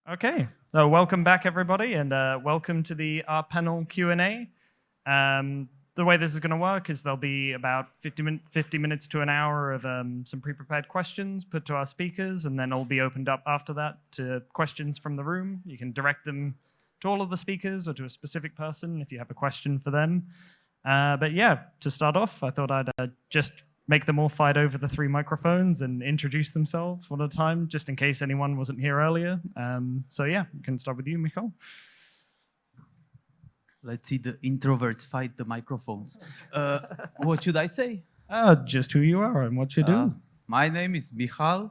Okay, so welcome back everybody, and welcome to the art panel Q&A. The way this is going to work is there'll be about 50 minutes to an hour of some pre-prepared questions put to our speakers, and then it'll be opened up after that to questions from the room. You can direct them to all of the speakers or to a specific person if you have a question for them. But yeah, to start off, I thought I'd just make them all fight over the 3 microphones and introduce themselves one at a time, just in case anyone wasn't here earlier. So yeah, we can start with you, Michal. Let's see the introverts fight the microphones. What should I say? Just who you are and what you do. My name is Michal.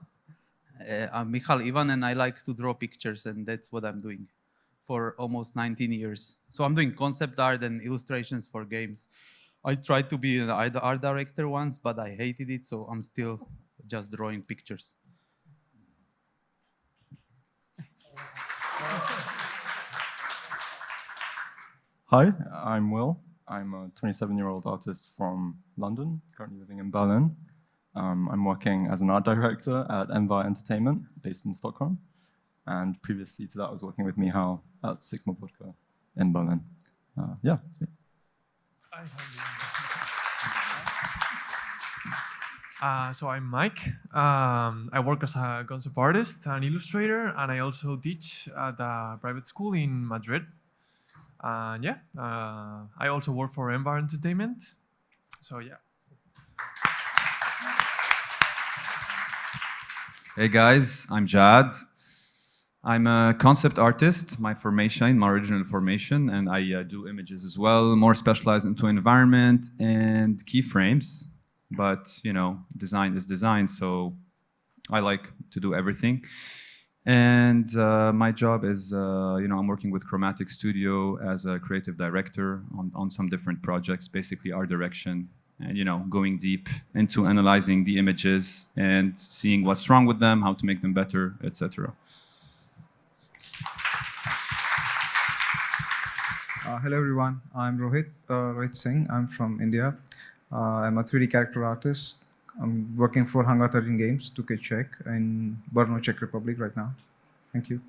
I'm Michal Ivan, and I like to draw pictures, and that's what I'm doing for almost 19 years. So I'm doing concept art and illustrations for games. I tried to be an art director once, but I hated it, so I'm still just drawing pictures. Hi, I'm Will. I'm a 27-year-old artist from London, currently living in Berlin. I'm working as an art director at Envar Entertainment, based in Stockholm. And previously to that, I was working with Michal at Six More Vodka in Berlin. Yeah, that's me. So I'm Mike. I work as a concept artist and illustrator, and I also teach at a private school in Madrid. I also work for Envar Entertainment. So yeah. Hey guys, I'm Jad. I'm a concept artist, my original formation, and I do images as well, more specialized into environment and keyframes. But, you know, design is design, so I like to do everything. And my job is, I'm working with Chromatic Studio as a creative director on some different projects, basically art direction, and, going deep into analyzing the images and seeing what's wrong with them, how to make them better, etc. Hello everyone, I'm Rohit Singh. I'm from India. I'm a 3D character artist. I'm working for Hanga 13 Games, 2K Czech, in Brno, Czech Republic right now. Thank you.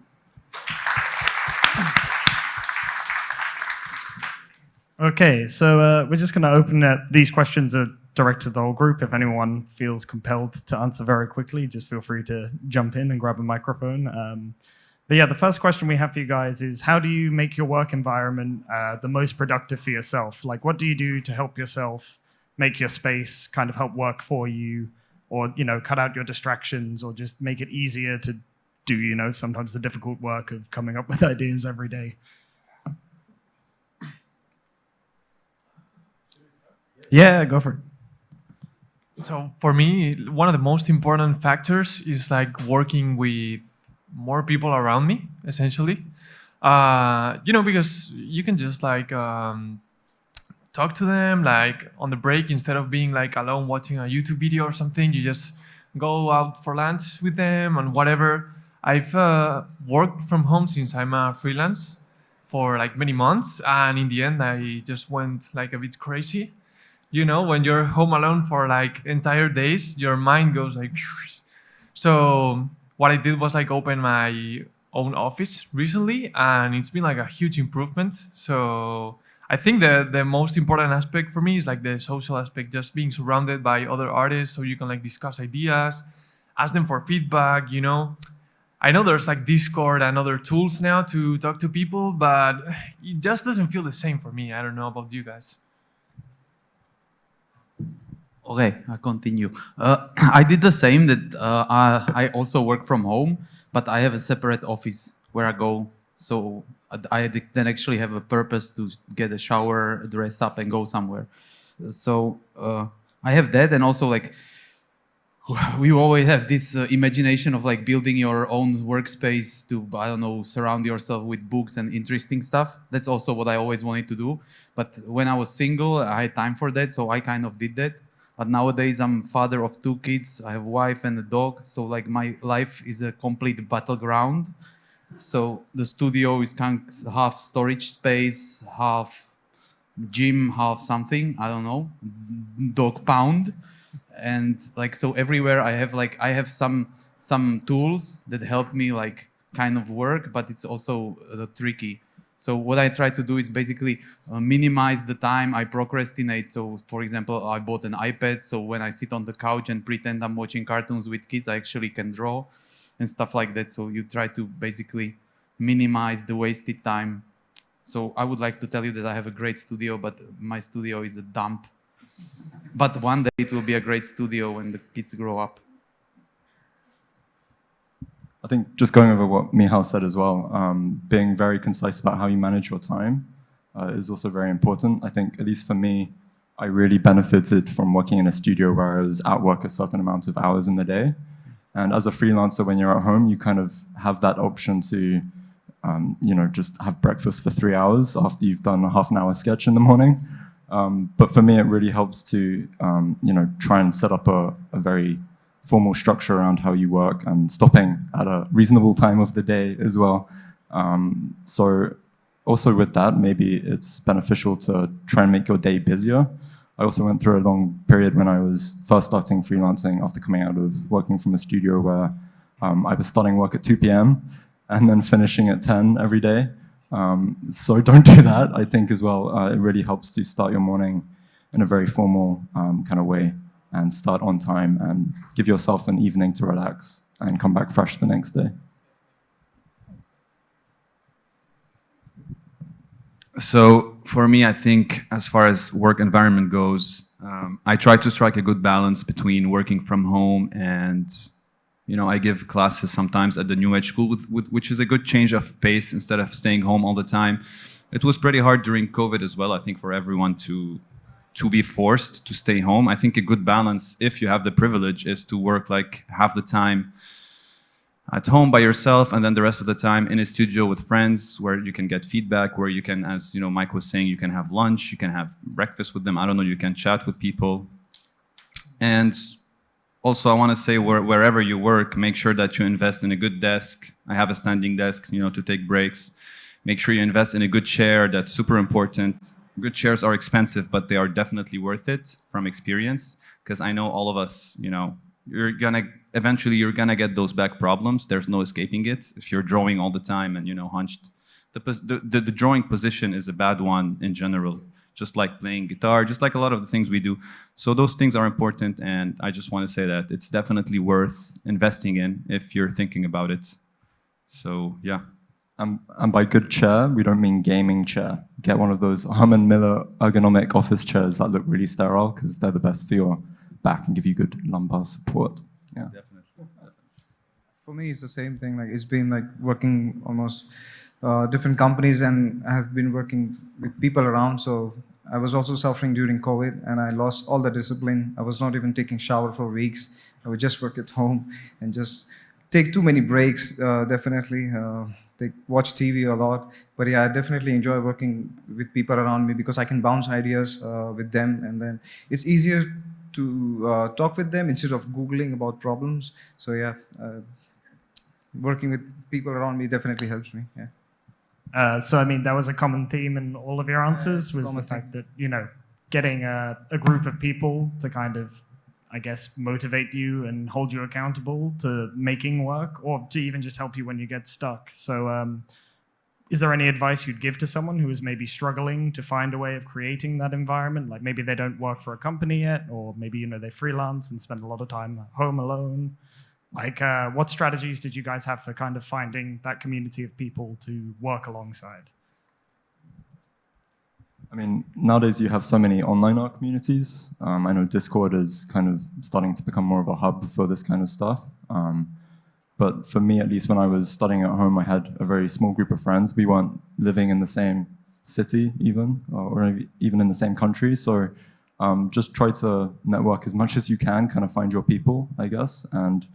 Okay, so we're just going to open it. These questions are directed to the whole group. If anyone feels compelled to answer very quickly, just feel free to jump in and grab a microphone. But yeah, the first question we have for you guys is, how do you make your work environment the most productive for yourself? Like, what do you do to help yourself make your space kind of help work for you, or, cut out your distractions, or just make it easier to do, sometimes the difficult work of coming up with ideas every day? Yeah, go for it. So for me, one of the most important factors is like working with more people around me, essentially. Because you can just like talk to them like on the break, instead of being like alone watching a YouTube video or something. You just go out for lunch with them and whatever. I've worked from home since I'm a freelance for like many months, and in the end I just went like a bit crazy. When you're home alone for like entire days, your mind goes like so what I did was like open my own office recently, and it's been like a huge improvement. So I think the most important aspect for me is like the social aspect, just being surrounded by other artists so you can like discuss ideas, ask them for feedback. I know there's like Discord and other tools now to talk to people, but it just doesn't feel the same for me. I don't know about you guys. Okay, I'll continue. I did the same. That I also work from home, but I have a separate office where I go. So I then actually have a purpose to get a shower, dress up, and go somewhere. So I have that, and also like we always have this imagination of like building your own workspace to, I don't know, surround yourself with books and interesting stuff. That's also what I always wanted to do. But when I was single, I had time for that, so I kind of did that. But nowadays I'm father of 2 kids. I have a wife and a dog. So like my life is a complete battleground. So the studio is kind of half storage space, half gym, half something, I don't know, dog pound. And like, so everywhere I have some tools that help me like kind of work, but it's also tricky. So what I try to do is basically minimize the time I procrastinate. So for example, I bought an iPad, so when I sit on the couch and pretend I'm watching cartoons with kids, I actually can draw and stuff like that. So you try to basically minimize the wasted time. So I would like to tell you that I have a great studio, but my studio is a dump. But one day it will be a great studio when the kids grow up. I think just going over what Michal said as well, being very concise about how you manage your time is also very important. I think, at least for me, I really benefited from working in a studio where I was at work a certain amount of hours in the day. And as a freelancer, when you're at home, you kind of have that option to, just have breakfast for 3 hours after you've done a half an hour sketch in the morning. But for me, it really helps to, try and set up a very formal structure around how you work and stopping at a reasonable time of the day as well. So also with that, maybe it's beneficial to try and make your day busier. I also went through a long period when I was first starting freelancing after coming out of working from a studio where I was starting work at 2 p.m. and then finishing at 10 every day. So don't do that, I think, as well. It really helps to start your morning in a very formal kind of way and start on time and give yourself an evening to relax and come back fresh the next day. So for me, I think as far as work environment goes, I try to strike a good balance between working from home and, I give classes sometimes at the New Age School, which is a good change of pace instead of staying home all the time. It was pretty hard during COVID as well, I think, for everyone to be forced to stay home. I think a good balance, if you have the privilege, is to work like half the time at home by yourself and then the rest of the time in a studio with friends where you can get feedback, where you can, as Mike was saying, you can have lunch, you can have breakfast with them, I don't know, you can chat with people. And also I want to say wherever you work, make sure that you invest in a good desk. I have a standing desk, to take breaks. Make sure you invest in a good chair, that's super important. Good chairs are expensive, but they are definitely worth it from experience, because I know all of us, eventually you're gonna get those back problems. There's no escaping it. If you're drawing all the time and hunched, the drawing position is a bad one in general, just like playing guitar, just like a lot of the things we do. So those things are important, and I just want to say that it's definitely worth investing in if you're thinking about it. So yeah. And by good chair, we don't mean gaming chair. Get one of those Herman Miller ergonomic office chairs that look really sterile, because they're the best for your back and give you good lumbar support. Yeah. Definitely. For me, it's the same thing. Like, it's been like working almost different companies, and I have been working with people around. So I was also suffering during COVID, and I lost all the discipline. I was not even taking shower for weeks. I would just work at home and just take too many breaks. Definitely. Watch TV a lot, but yeah, I definitely enjoy working with people around me because I can bounce ideas with them, and then it's easier to talk with them instead of Googling about problems. So yeah, working with people around me definitely helps me. Yeah. So I mean, that was a common theme in all of your answers, was the fact that, getting a group of people to kind of, I guess, motivate you and hold you accountable to making work, or to even just help you when you get stuck. So is there any advice you'd give to someone who is maybe struggling to find a way of creating that environment? Like maybe they don't work for a company yet, or maybe, they freelance and spend a lot of time at home alone. Like what strategies did you guys have for kind of finding that community of people to work alongside? I mean, nowadays you have so many online art communities. I know Discord is kind of starting to become more of a hub for this kind of stuff. But for me, at least when I was studying at home, I had a very small group of friends. We weren't living in the same city even, or even in the same country. So just try to network as much as you can, kind of find your people, I guess. And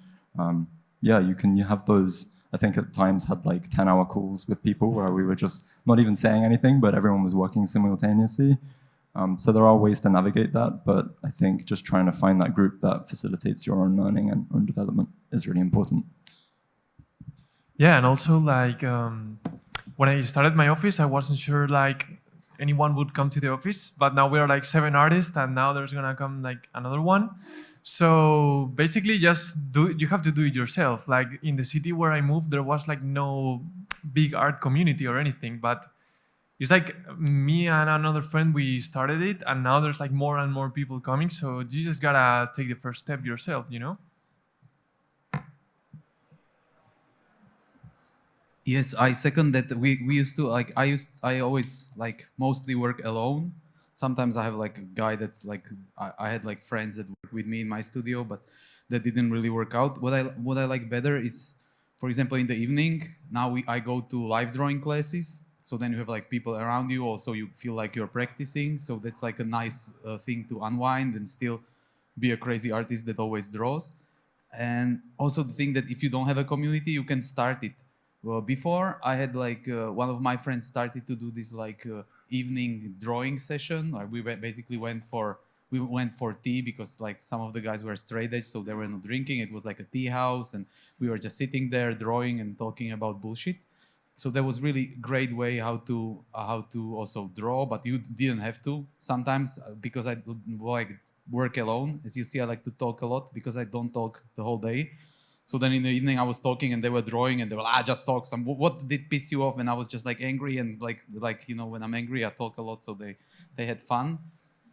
you have those, I think at times had like 10-hour calls with people where we were just not even saying anything, but everyone was working simultaneously. So there are ways to navigate that, but I think just trying to find that group that facilitates your own learning and own development is really important. Yeah, and also like when I started my office, I wasn't sure like anyone would come to the office, but now we are like 7 artists, and now there's gonna come like another one. So basically, you have to do it yourself. Like in the city where I moved, there was like no big art community or anything, but it's like me and another friend, we started it, and now there's like more and more people coming. So you just gotta take the first step yourself, you know? Yes, I second that. We used to like I always like mostly work alone. Sometimes I have like a guy that's like I had like friends that work with me in my studio, but that didn't really work out. What I like better is, for example, in the evening now I go to live drawing classes. So then you have like people around you. Also, you feel like you're practicing. So that's like a nice thing to unwind and still be a crazy artist that always draws. And also the thing that if you don't have a community, you can start it. Well, before I had like one of my friends started to do this like evening drawing session. Like basically we went for tea because like some of the guys were straight edge, so they were not drinking. It was like a tea house, and we were just sitting there drawing and talking about bullshit. So that was really great way how to also draw, but you didn't have to sometimes because I like work alone. As you see, I like to talk a lot because I don't talk the whole day. So then in the evening I was talking and they were drawing and they were like, just talk some. What did piss you off? And I was just like angry and like you know when I'm angry I talk a lot. So they had fun,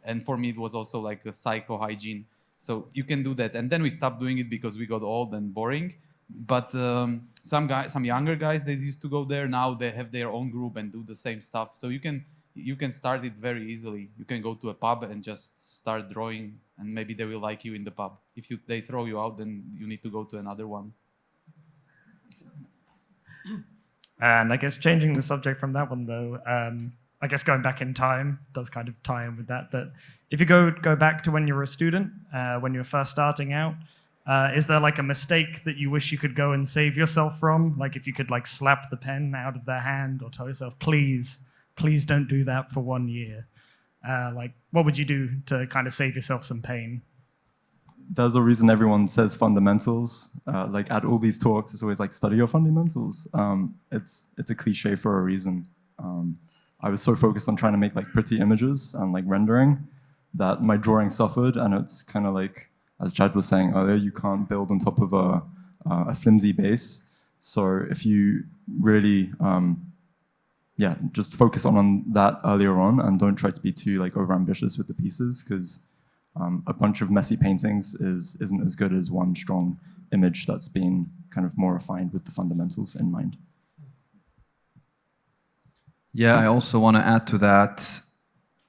and for me it was also like a psycho hygiene. So you can do that, and then we stopped doing it because we got old and boring. But some younger guys that used to go there now they have their own group and do the same stuff. So you can start it very easily. You can go to a pub and just start drawing, and maybe they will like you in the pub. If they throw you out, then you need to go to another one. And I guess changing the subject from that one though, I guess going back in time does kind of tie in with that. But if you go back to when you were a student, when you were first starting out, is there like a mistake that you wish you could go and save yourself from? Like if you could like slap the pen out of their hand or tell yourself, please don't do that for 1 year. Like what would you do to kind of save yourself some pain? There's a reason everyone says fundamentals. Like at all these talks, it's always like study your fundamentals. It's a cliche for a reason. I was so focused on trying to make like pretty images and like rendering that my drawing suffered, and it's kind of like, as Chad was saying earlier, you can't build on top of a flimsy base. So if you really, just focus on that earlier on and don't try to be too like overambitious with the pieces, because a bunch of messy paintings isn't as good as one strong image that's been kind of more refined with the fundamentals in mind. Yeah, I also want to add to that,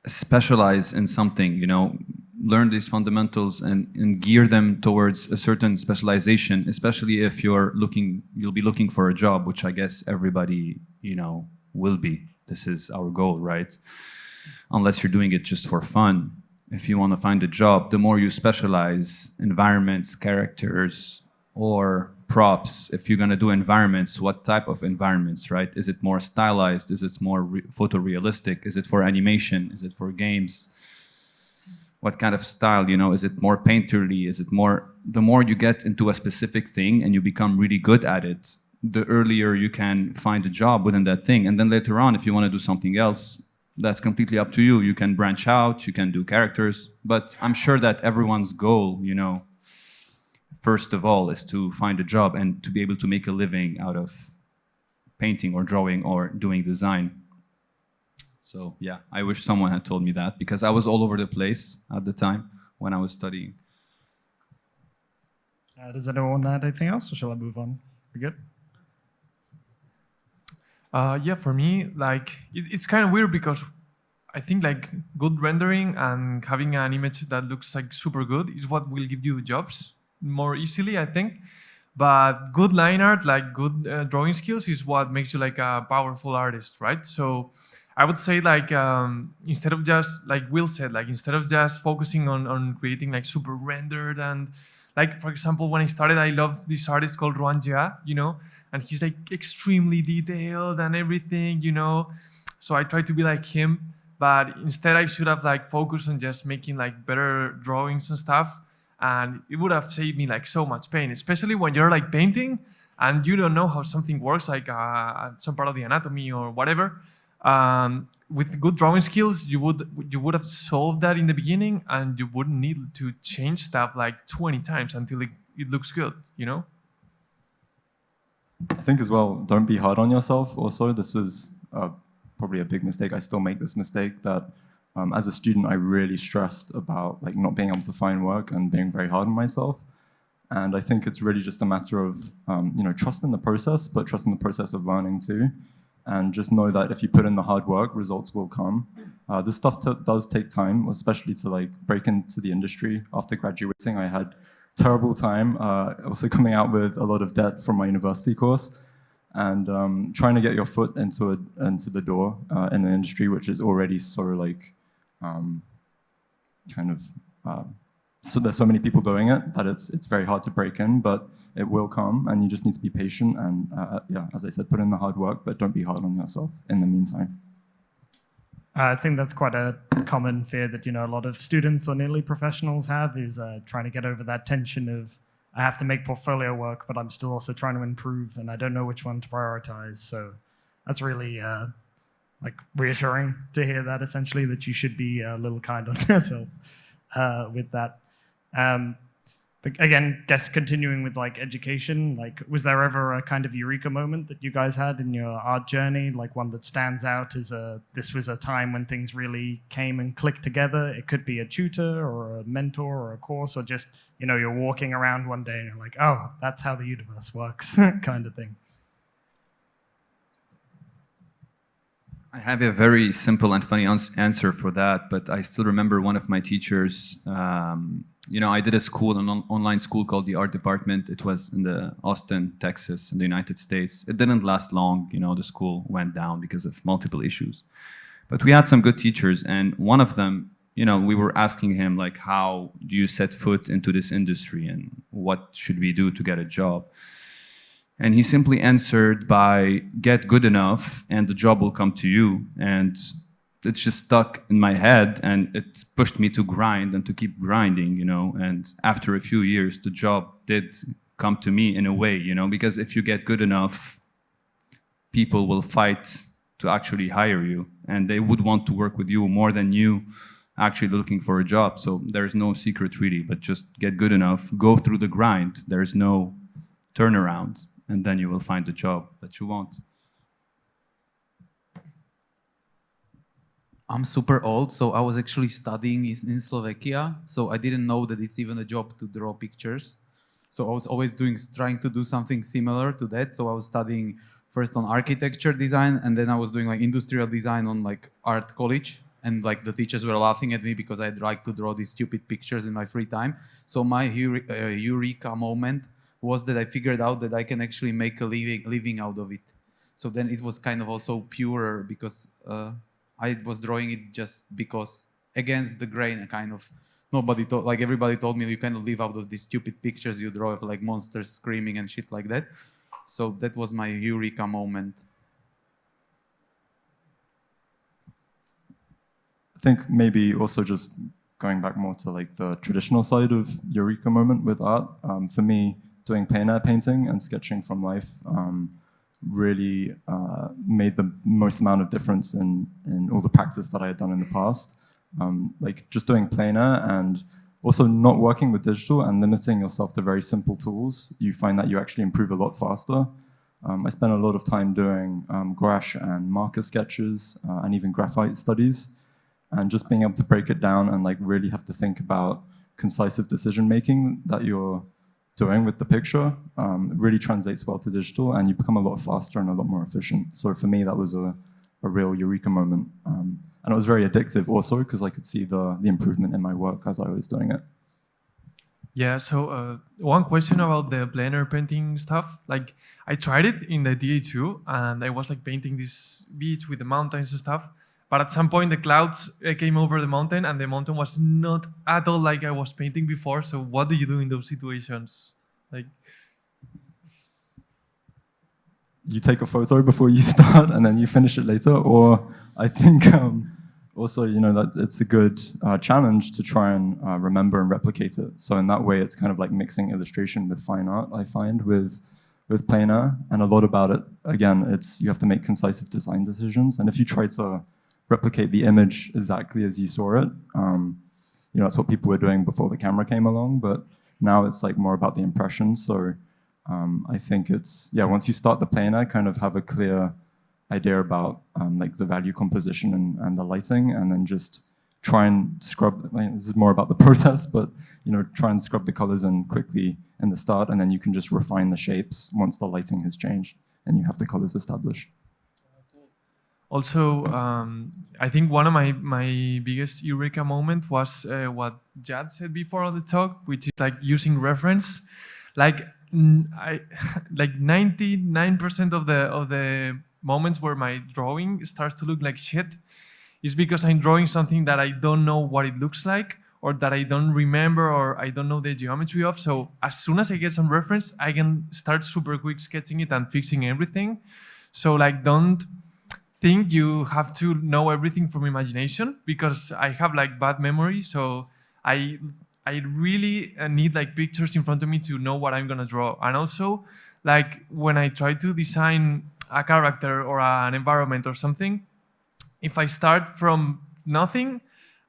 specialize in something, you know, learn these fundamentals and gear them towards a certain specialization, especially if you'll be looking for a job, which I guess everybody, you know, will be. This is our goal, right? Unless you're doing it just for fun. If you want to find a job, the more you specialize, environments, characters, or props. If you're going to do environments, what type of environments, right? Is it more stylized? Is it more photorealistic? Is it for animation? Is it for games? What kind of style, you know? Is it more painterly? Is it more... The more you get into a specific thing and you become really good at it, the earlier you can find a job within that thing. And then later on, if you want to do something else, that's completely up to you. You can branch out, you can do characters, but I'm sure that everyone's goal, you know, first of all, is to find a job and to be able to make a living out of painting or drawing or doing design. So yeah, I wish someone had told me that, because I was all over the place at the time when I was studying. Does anyone add anything else, or shall I move on? We good? Yeah, for me, like it's kind of weird because I think like good rendering and having an image that looks like super good is what will give you jobs more easily, I think. But good line art, like good drawing skills, is what makes you like a powerful artist, right? So I would say like instead of just like Will said, like instead of just focusing on creating like super rendered and like, for example, when I started, I loved this artist called Ruan Jia, you know, and he's like extremely detailed and everything, you know. So I tried to be like him, but instead I should have like focused on just making like better drawings and stuff. And it would have saved me like so much pain, especially when you're like painting and you don't know how something works, like some part of the anatomy or whatever. with good drawing skills, you would have solved that in the beginning, and you wouldn't need to change stuff like 20 times until it looks good, you know? I think as well, don't be hard on yourself. Also, this was probably a big mistake. I still make this mistake that as a student, I really stressed about like not being able to find work and being very hard on myself. And I think it's really just a matter of trust in the process, but trust in the process of learning too. And just know that if you put in the hard work, results will come. This stuff does take time, especially to like break into the industry. After graduating, I had terrible time, also coming out with a lot of debt from my university course, and trying to get your foot into the door in the industry, which is already so like so there's so many people doing it that it's very hard to break in, but it will come, and you just need to be patient and yeah, as I said, put in the hard work, but don't be hard on yourself in the meantime. I think that's quite a common fear that, a lot of students or nearly professionals have is trying to get over that tension of, I have to make portfolio work, but I'm still also trying to improve, and I don't know which one to prioritize. So that's really reassuring to hear that, essentially, that you should be a little kind on yourself with that. But again, guess continuing with like education, like was there ever a kind of eureka moment that you guys had in your art journey, like one that stands out as this was a time when things really came and clicked together? It could be a tutor or a mentor or a course, or just, you're walking around one day and you're like, oh, that's how the universe works, kind of thing. I have a very simple and funny answer for that, but I still remember one of my teachers. I did a school, an online school called the Art Department. It was in the Austin, Texas, in the United States. It didn't last long. The school went down because of multiple issues. But we had some good teachers, and one of them, we were asking him, like, how do you set foot into this industry, and what should we do to get a job? And he simply answered by, get good enough and the job will come to you. And it's just stuck in my head, and it pushed me to grind and to keep grinding, and after a few years, the job did come to me in a way, because if you get good enough, people will fight to actually hire you, and they would want to work with you more than you actually looking for a job. So there's no secret really, but just get good enough, go through the grind. There's no turnaround, and then you will find the job that you want. I'm super old, so I was actually studying in Slovakia, so I didn't know that it's even a job to draw pictures. So I was always trying to do something similar to that. So I was studying first on architecture design, and then I was doing like industrial design on like art college. And like the teachers were laughing at me because I'd like to draw these stupid pictures in my free time. So my eureka moment was that I figured out that I can actually make a living out of it. So then it was kind of also purer because I was drawing it just because against the grain, kind of. Everybody told me you cannot live out of these stupid pictures you draw of like monsters screaming and shit like that. So that was my eureka moment. I think maybe also just going back more to like the traditional side of eureka moment with art. For me, doing plein air painting and sketching from life really made the most amount of difference in all the practice that I had done in the past. Like just doing plein air and also not working with digital and limiting yourself to very simple tools, you find that you actually improve a lot faster. I spent a lot of time doing gouache and marker sketches and even graphite studies, and just being able to break it down and like really have to think about concisive decision making that you're doing with the picture really translates well to digital, and you become a lot faster and a lot more efficient. So for me, that was a real eureka moment. And it was very addictive also because I could see the improvement in my work as I was doing it. Yeah, so one question about the plein air painting stuff. Like, I tried it in the DA2, and I was like painting this beach with the mountains and stuff. But at some point, the clouds came over the mountain, and the mountain was not at all like I was painting before. So what do you do in those situations? Like, you take a photo before you start, and then you finish it later. Or I think also, that it's a good challenge to try and remember and replicate it. So in that way, it's kind of like mixing illustration with fine art, I find, with plein air. And a lot about it, again, you have to make concisive design decisions. And if you try to replicate the image exactly as you saw it. You know, that's what people were doing before the camera came along, but now it's like more about the impressions. So I think it's, yeah, once you start the planer, kind of have a clear idea about like the value composition and the lighting, and then just try and scrub, like, this is more about the process, but you know, try and scrub the colors in quickly in the start, and then you can just refine the shapes once the lighting has changed and you have the colors established. Also, I think one of my biggest eureka moment was what Jad said before on the talk, which is like using reference. Like I like 99% of the moments where my drawing starts to look like shit is because I'm drawing something that I don't know what it looks like, or that I don't remember, or I don't know the geometry of. So as soon as I get some reference, I can start super quick sketching it and fixing everything. So like, don't think you have to know everything from imagination, because I have like bad memory. So I really need like pictures in front of me to know what I'm gonna draw. And also, like when I try to design a character or an environment or something, if I start from nothing,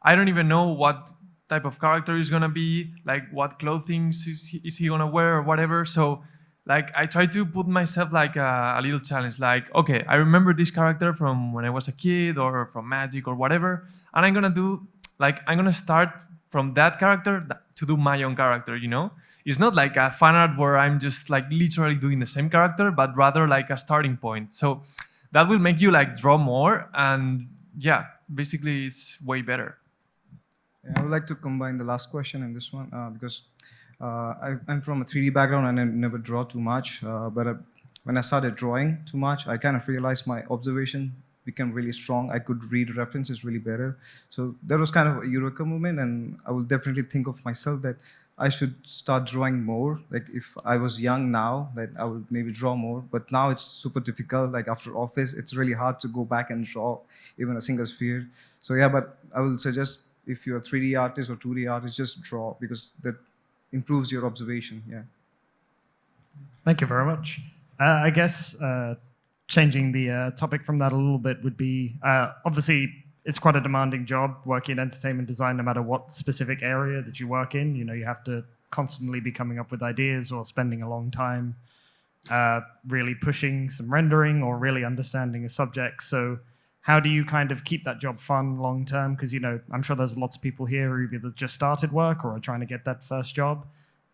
I don't even know what type of character is gonna be, like what clothing is he gonna wear or whatever. So like I try to put myself like a little challenge, like, okay, I remember this character from when I was a kid or from Magic or whatever, and I'm gonna start from that character to do my own character, you know? It's not like a fan art where I'm just like literally doing the same character, but rather like a starting point. So that will make you like draw more, and yeah, basically it's way better. I would like to combine the last question and this one because I'm from a 3D background and I never draw too much. But when I started drawing too much, I kind of realized my observation became really strong. I could read references really better. So that was kind of a eureka moment, and I will definitely think of myself that I should start drawing more. Like if I was young now, that I would maybe draw more. But now it's super difficult. Like after office, it's really hard to go back and draw even a single sphere. So yeah, but I will suggest if you're a 3D artist or 2D artist, just draw, because that improves your observation. Yeah. Thank you very much. I guess changing the topic from that a little bit would be obviously it's quite a demanding job working in entertainment design, no matter what specific area that you work in. You know, you have to constantly be coming up with ideas or spending a long time really pushing some rendering or really understanding a subject. So how do you kind of keep that job fun long term? Because, you know, I'm sure there's lots of people here who either just started work or are trying to get that first job.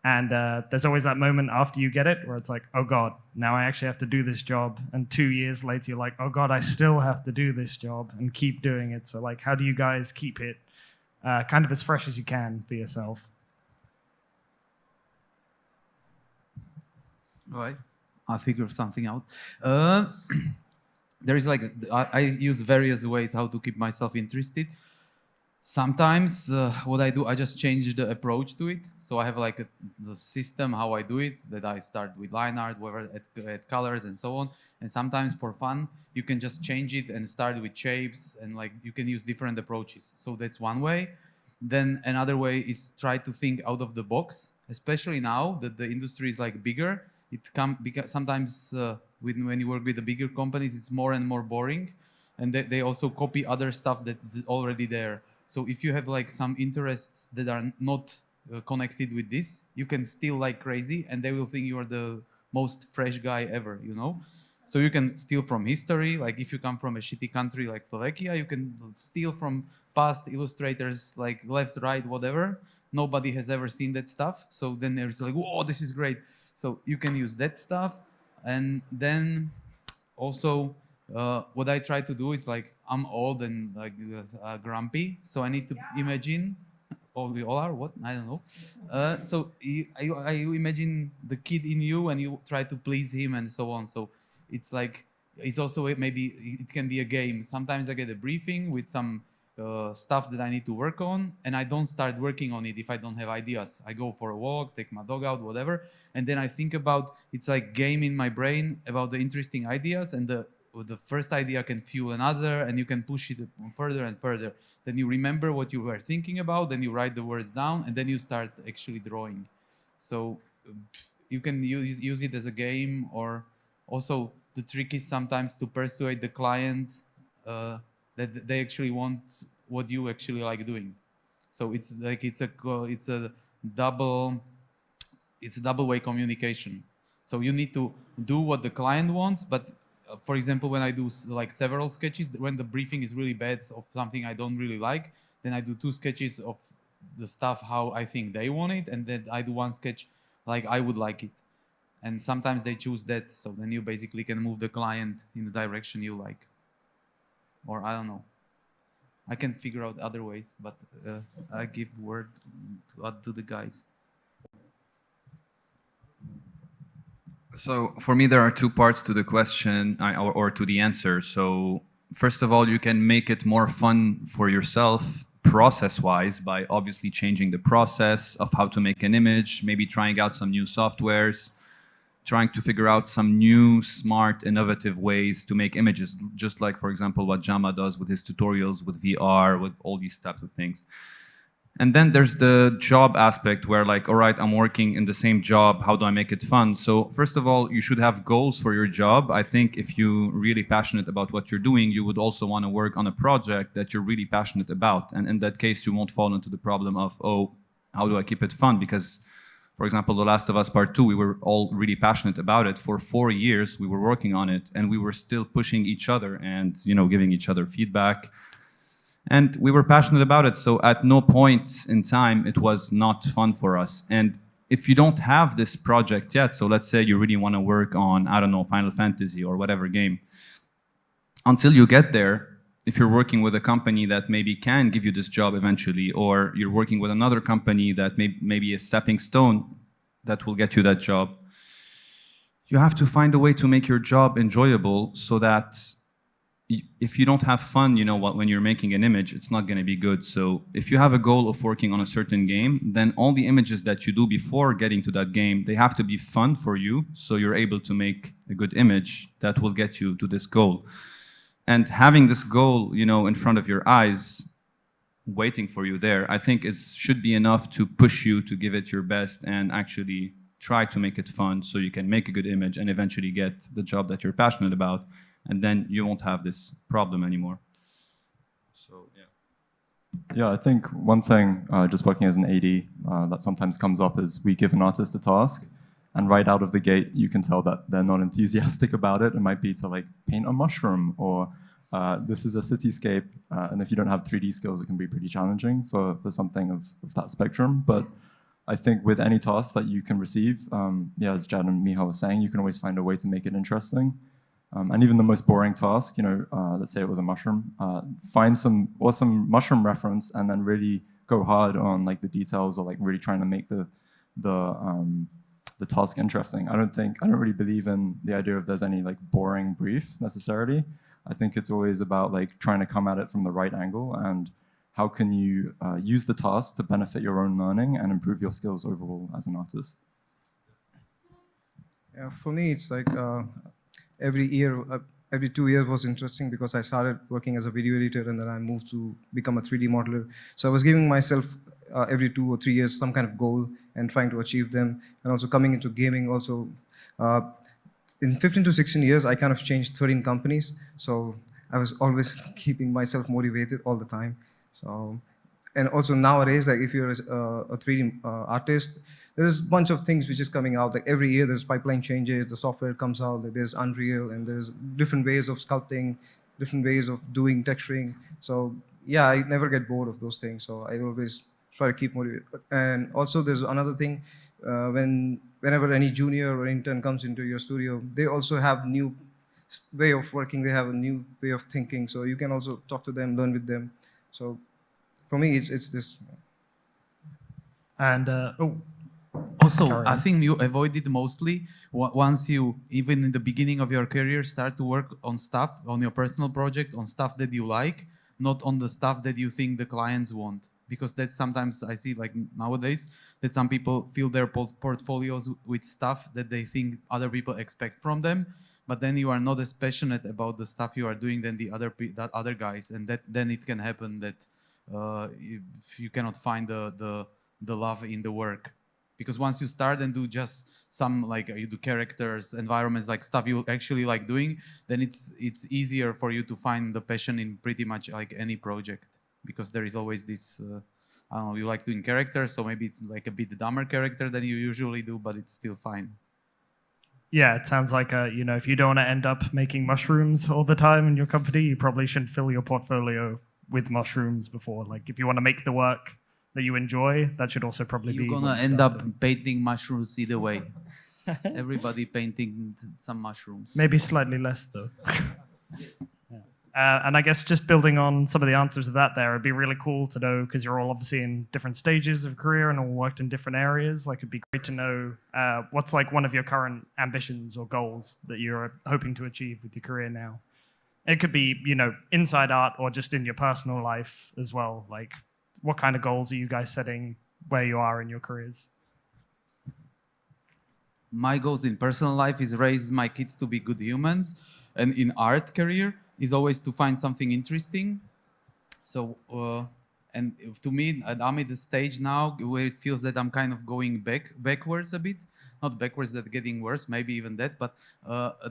And there's always that moment after you get it where it's like, oh God, now I actually have to do this job. And 2 years later, you're like, oh God, I still have to do this job and keep doing it. So like, how do you guys keep it kind of as fresh as you can for yourself? All right, I'll figure something out. There is like, I use various ways how to keep myself interested. Sometimes what I do, I just change the approach to it. So I have like the system how I do it, that I start with line art, whatever, add colors and so on. And sometimes for fun, you can just change it and start with shapes, and like you can use different approaches. So that's one way. Then another way is try to think out of the box, especially now that the industry is like bigger. Sometimes when you work with the bigger companies, it's more and more boring, and they also copy other stuff that's already there. So if you have like some interests that are not connected with this, you can steal like crazy, and they will think you are the most fresh guy ever, you know? So you can steal from history. Like if you come from a shitty country like Slovakia, you can steal from past illustrators, like left, right, whatever. Nobody has ever seen that stuff. So then there's like, whoa, this is great. So you can use that stuff. And then also what I try to do is like, I'm old and like grumpy. So I need to imagine, or we all are, what? I don't know. So I imagine the kid in you and you try to please him and so on. So it's like, it's also maybe, it can be a game. Sometimes I get a briefing with some stuff that I need to work on, and I don't start working on it if I don't have ideas. I go for a walk, take my dog out, whatever, and then I think about, it's like game in my brain about the interesting ideas, and the first idea can fuel another, and you can push it further and further. Then you remember what you were thinking about, then you write the words down, and then you start actually drawing. So you can use it as a game, or also the trick is sometimes to persuade the client that they actually want what you actually like doing. So it's like it's a double it's a double way communication. So you need to do what the client wants, but for example, when I do like several sketches, when the briefing is really bad of something I don't really like, then I do 2 sketches of the stuff how I think they want it, and then I do 1 sketch like I would like it. And sometimes they choose that, so then you basically can move the client in the direction you like. Or I don't know. I can figure out other ways, but I give word to the guys. So for me, there are 2 parts to the question or to the answer. So first of all, you can make it more fun for yourself process-wise by obviously changing the process of how to make an image, maybe trying out some new softwares, trying to figure out some new, smart, innovative ways to make images, just like, for example, what Jama does with his tutorials, with VR, with all these types of things. And then there's the job aspect where like, all right, I'm working in the same job. How do I make it fun? So first of all, you should have goals for your job. I think if you're really passionate about what you're doing, you would also want to work on a project that you're really passionate about. And in that case, you won't fall into the problem of, oh, how do I keep it fun? Because, for example, The Last of Us Part 2, we were all really passionate about it. For 4 years, we were working on it, and we were still pushing each other and, you know, giving each other feedback. And we were passionate about it, so at no point in time it was not fun for us. And if you don't have this project yet, so let's say you really want to work on, I don't know, Final Fantasy or whatever game, until you get there, if you're working with a company that maybe can give you this job eventually, or you're working with another company that may be a stepping stone that will get you that job, you have to find a way to make your job enjoyable so that if you don't have fun, you know what, when you're making an image, it's not going to be good. So if you have a goal of working on a certain game, then all the images that you do before getting to that game, they have to be fun for you, so you're able to make a good image that will get you to this goal. And having this goal, you know, in front of your eyes, waiting for you there, I think it should be enough to push you to give it your best and actually try to make it fun so you can make a good image and eventually get the job that you're passionate about. And then you won't have this problem anymore. So, yeah. Yeah, I think one thing, just working as an AD, that sometimes comes up is we give an artist a task, and right out of the gate, you can tell that they're not enthusiastic about it. It might be to like paint a mushroom, or this is a cityscape, and if you don't have 3D skills, it can be pretty challenging for something of that spectrum. But I think with any task that you can receive, yeah, as Jad and Michal was saying, you can always find a way to make it interesting. And even the most boring task, you know, let's say it was a mushroom, find some awesome mushroom reference and then really go hard on like the details, or like really trying to make the task interesting. I don't really believe in the idea of there's any like boring brief necessarily. I think it's always about like trying to come at it from the right angle, and how can you use the task to benefit your own learning and improve your skills overall as an artist. Yeah, for me, it's like every year, every 2 years was interesting, because I started working as a video editor and then I moved to become a 3D modeler. So I was giving myself every 2 or 3 years some kind of goal and trying to achieve them. And also coming into gaming also, in 15 to 16 years, I kind of changed 13 companies. So I was always keeping myself motivated all the time. So, and also nowadays, like if you're a 3D artist, there's a bunch of things which is coming out. Like every year there's pipeline changes, the software comes out, like there's Unreal, and there's different ways of sculpting, different ways of doing texturing. So yeah, I never get bored of those things. So I always try to keep motivated. And also there's another thing, whenever any junior or intern comes into your studio, they also have new way of working, they have a new way of thinking. So you can also talk to them, learn with them. So for me, it's this. And Also, Carry I on. think you avoid it mostly once you, even in the beginning of your career, start to work on stuff, on your personal project, on stuff that you like, not on the stuff that you think the clients want. Because that's sometimes I see like nowadays that some people fill their portfolios with stuff that they think other people expect from them, but then you are not as passionate about the stuff you are doing than the other guys, and that then it can happen that you cannot find the love in the work. Because once you start and do just some like you do characters, environments, like stuff you actually like doing, then it's easier for you to find the passion in pretty much like any project, because there is always this I don't know, you like doing characters, so maybe it's like a bit dumber character than you usually do, but it's still fine. Yeah, it sounds like if you don't want to end up making mushrooms all the time in your company, you probably shouldn't fill your portfolio with mushrooms before. Like, if you want to make the work that you enjoy, that should also probably be. You're gonna end up painting mushrooms either way. Everybody painting some mushrooms. Maybe slightly less though. And I guess just building on some of the answers of that there, it'd be really cool to know, because you're all obviously in different stages of career and all worked in different areas. Like, it'd be great to know what's like one of your current ambitions or goals that you're hoping to achieve with your career now. It could be, inside art or just in your personal life as well. Like, what kind of goals are you guys setting where you are in your careers? My goals in personal life is raise my kids to be good humans, and in art career is always to find something interesting. So, and to me, I'm at the stage now where it feels that I'm kind of going backwards a bit. Not backwards, that getting worse, maybe even that, but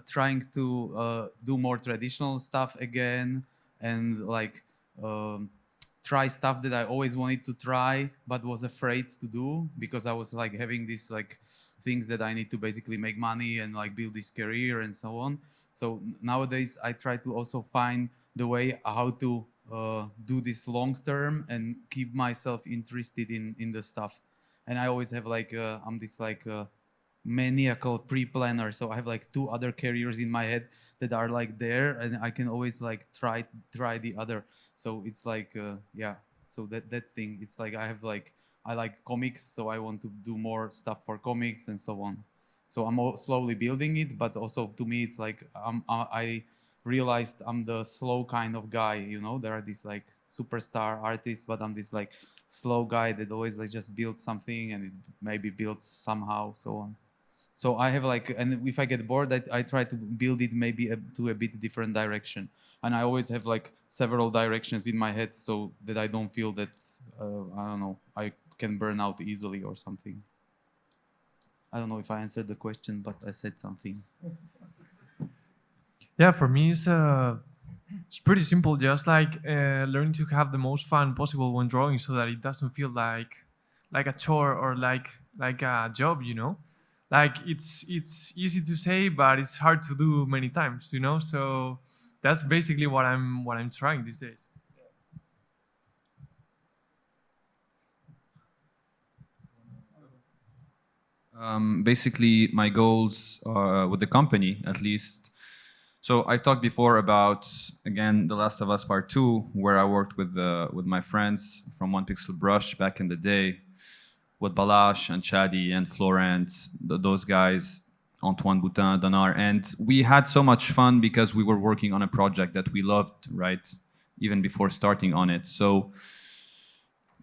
trying to do more traditional stuff again, and like try stuff that I always wanted to try but was afraid to do, because I was like having these like things that I need to basically make money and like build this career and so on. So nowadays I try to also find the way how to do this long term and keep myself interested in the stuff. And I always have like I'm this like maniacal pre-planner, so I have like 2 other careers in my head that are like there, and I can always like try the other. So it's like yeah, so that thing, it's like I have like I like comics, so I want to do more stuff for comics and so on. So I'm slowly building it, but also to me it's like I realized I'm the slow kind of guy, there are these like superstar artists, but I'm this like slow guy that always like just builds something and it maybe builds somehow, so on. So I have like, and if I get bored, I try to build it maybe to a bit different direction. And I always have like several directions in my head, so that I don't feel that, I don't know, I can burn out easily or something. I don't know if I answered the question, but I said something. Yeah, for me it's pretty simple. Just like learning to have the most fun possible when drawing, so that it doesn't feel like a chore or like a job. Like it's easy to say, but it's hard to do many times. So that's basically what I'm trying these days. Basically, my goals with the company, at least. So I talked before about, again, The Last of Us Part 2, where I worked with my friends from One Pixel Brush back in the day, with Balash and Chadi and Florent, those guys, Antoine Boutin, Donar. And we had so much fun because we were working on a project that we loved, right? Even before starting on it. So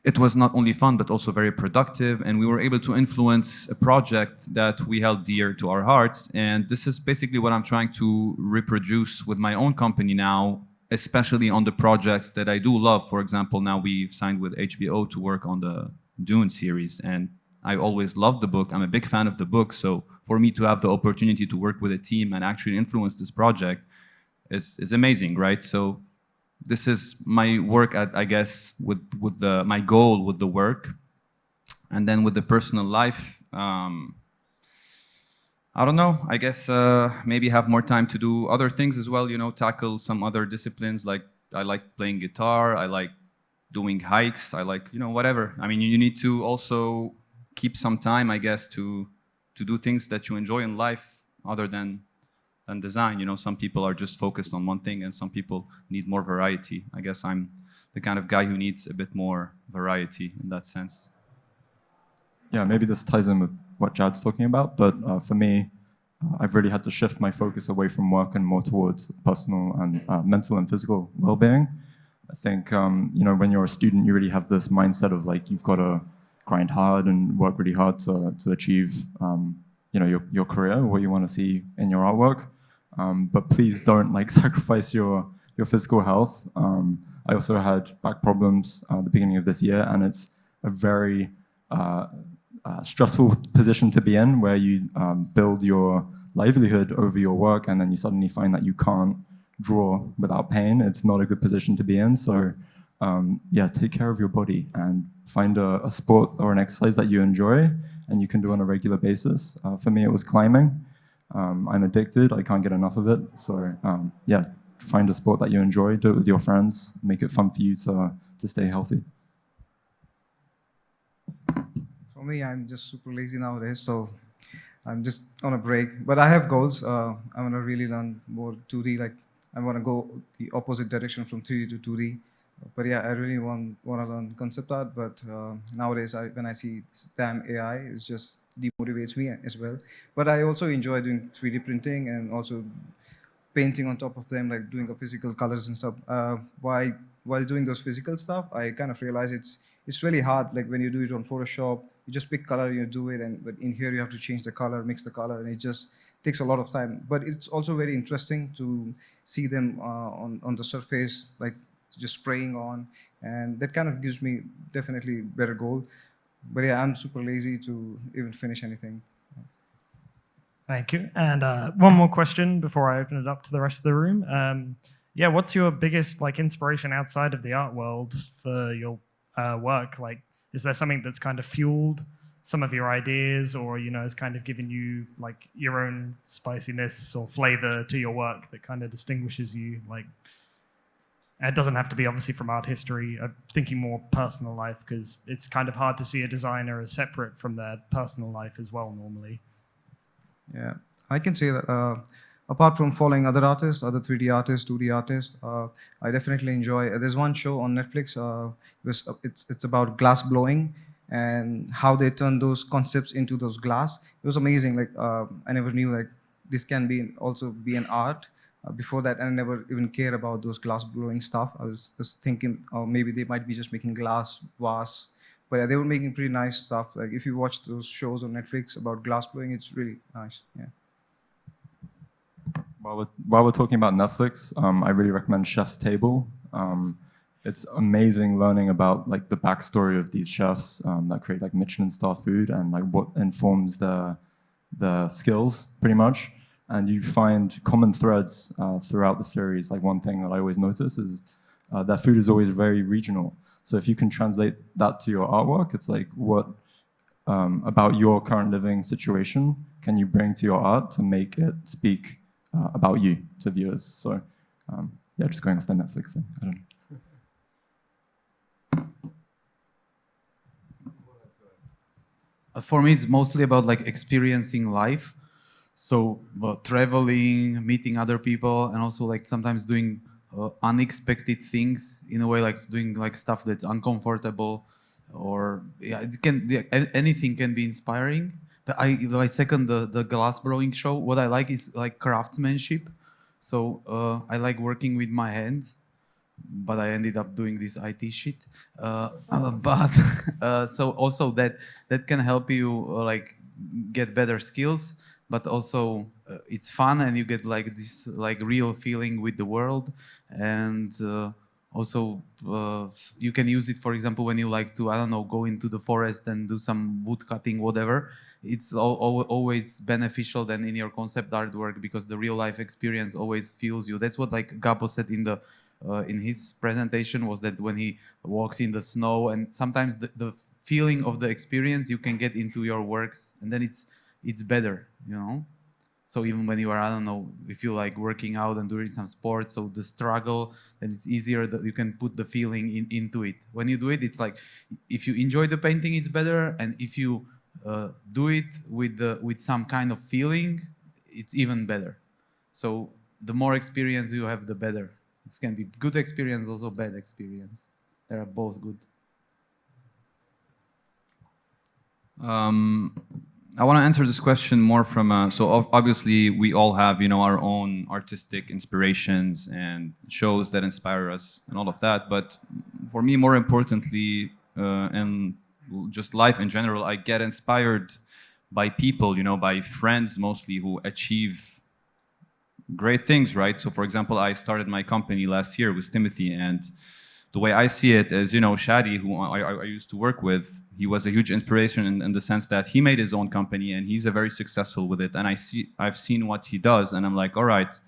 it was not only fun, but also very productive. And we were able to influence a project that we held dear to our hearts. And this is basically what I'm trying to reproduce with my own company now, especially on the projects that I do love. For example, now we've signed with HBO to work on the Dune series. And I always loved the book. I'm a big fan of the book. So for me to have the opportunity to work with a team and actually influence this project is amazing, right? So this is my work at, I guess, with my goal with the work. And then with the personal life, I don't know, I guess maybe have more time to do other things as well, tackle some other disciplines. Like I like playing guitar, I like doing hikes, I like, whatever. I mean, you need to also keep some time, I guess, to do things that you enjoy in life other than design. Some people are just focused on one thing and some people need more variety. I guess I'm the kind of guy who needs a bit more variety in that sense. Yeah, maybe this ties in with what Jad's talking about, but for me, I've really had to shift my focus away from work and more towards personal and mental and physical well-being. I think, when you're a student, you really have this mindset of like, you've got to grind hard and work really hard to achieve, your career, what you want to see in your artwork. But please don't like sacrifice your physical health. I also had back problems at the beginning of this year, and it's a very stressful position to be in, where you build your livelihood over your work, and then you suddenly find that you can't draw without pain. It's not a good position to be in. So yeah, take care of your body and find a sport or an exercise that you enjoy and you can do on a regular basis. For me, it was climbing. I'm addicted. I can't get enough of it. So yeah, find a sport that you enjoy, do it with your friends, make it fun for you to stay healthy. For me, I'm just super lazy nowadays, so I'm just on a break. But I have goals. I want to really learn more 2D. Like I want to go the opposite direction from 3D to 2D. But yeah, I really want to learn concept art. But nowadays, when I see damn AI, it just demotivates me as well. But I also enjoy doing 3D printing and also painting on top of them, like doing a physical colors and stuff. While doing those physical stuff, I kind of realize it's really hard. Like when you do it on Photoshop, you just pick color, you do it, but in here you have to change the color, mix the color, and it just takes a lot of time. But it's also very interesting to see them on the surface, like just spraying on, and that kind of gives me definitely better goal. But yeah, I'm super lazy to even finish anything. Thank you. And one more question before I open it up to the rest of the room. Yeah, what's your biggest like inspiration outside of the art world for your work? Like, is there something that's kind of fueled some of your ideas, or has kind of given you like your own spiciness or flavor to your work that kind of distinguishes you? Like, it doesn't have to be obviously from art history. I'm thinking more personal life, because it's kind of hard to see a designer as separate from their personal life as well normally. Yeah, I can say that apart from following other artists, other 3D artists, 2D artists, I definitely enjoy. There's one show on Netflix. It's about glass blowing and how they turn those concepts into those glass. It was amazing. Like I never knew like this can be also be an art. Before that, I never even cared about those glass blowing stuff. I was just thinking, oh, maybe they might be just making glass vase. But yeah, they were making pretty nice stuff. Like if you watch those shows on Netflix about glass blowing, it's really nice. Yeah. While we're talking about Netflix, I really recommend Chef's Table. It's amazing learning about like the backstory of these chefs that create like Michelin star food and like what informs the skills pretty much. And you find common threads throughout the series. Like one thing that I always notice is that food is always very regional. So if you can translate that to your artwork, it's like what about your current living situation can you bring to your art to make it speak about you to viewers. So yeah, just going off the Netflix thing. I don't know. For me, it's mostly about like experiencing life. So traveling, meeting other people, and also like sometimes doing unexpected things in a way, like doing like stuff that's uncomfortable, or yeah, anything can be inspiring. But I second the glass blowing show. What I like is like craftsmanship. So I like working with my hands, but I ended up doing this IT shit. But so also that can help you like get better skills, but also it's fun and you get like this like real feeling with the world, and also you can use it, for example, when you like to, I don't know, go into the forest and do some wood cutting, whatever. It's always beneficial than in your concept artwork, because the real life experience always feels you. That's what like Gabo said in his presentation, was that when he walks in the snow, and sometimes the feeling of the experience you can get into your works, and then it's better, So even when you are, I don't know, if you like working out and doing some sports, so the struggle, then it's easier that you can put the feeling into it. When you do it, it's like, if you enjoy the painting, it's better, and if you do it with some kind of feeling, it's even better. So the more experience you have, the better. It can be good experience, also bad experience. They are both good. I want to answer this question more from so obviously we all have our own artistic inspirations and shows that inspire us and all of that, but for me, more importantly, and just life in general, I get inspired by people, by friends mostly, who achieve great things, right? So for example, I started my company last year with Timothy, and the way I see it is, you know, Shadi, who I used to work with, he was a huge inspiration in the sense that he made his own company and he's a very successful with it. And I've seen what he does, and I'm like, all right,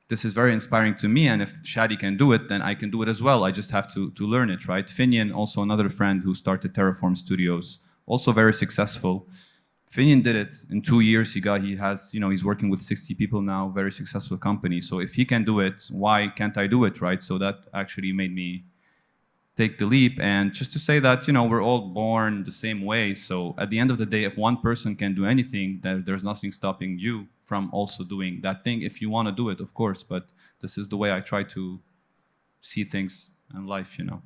this is very inspiring to me. And if Shadi can do it, then I can do it as well. I just have to learn it, right? Finian, also another friend who started Terraform Studios, also very successful. Finian did it in 2 years. He has, you know, he's working with 60 people now, very successful company. So if he can do it, why can't I do it, right? So that actually made me take the leap. And just to say that, you know, we're all born the same way. So at the end of the day, if one person can do anything, then there's nothing stopping you from also doing that thing if you want to do it, of course. But this is the way I try to see things in life, you know.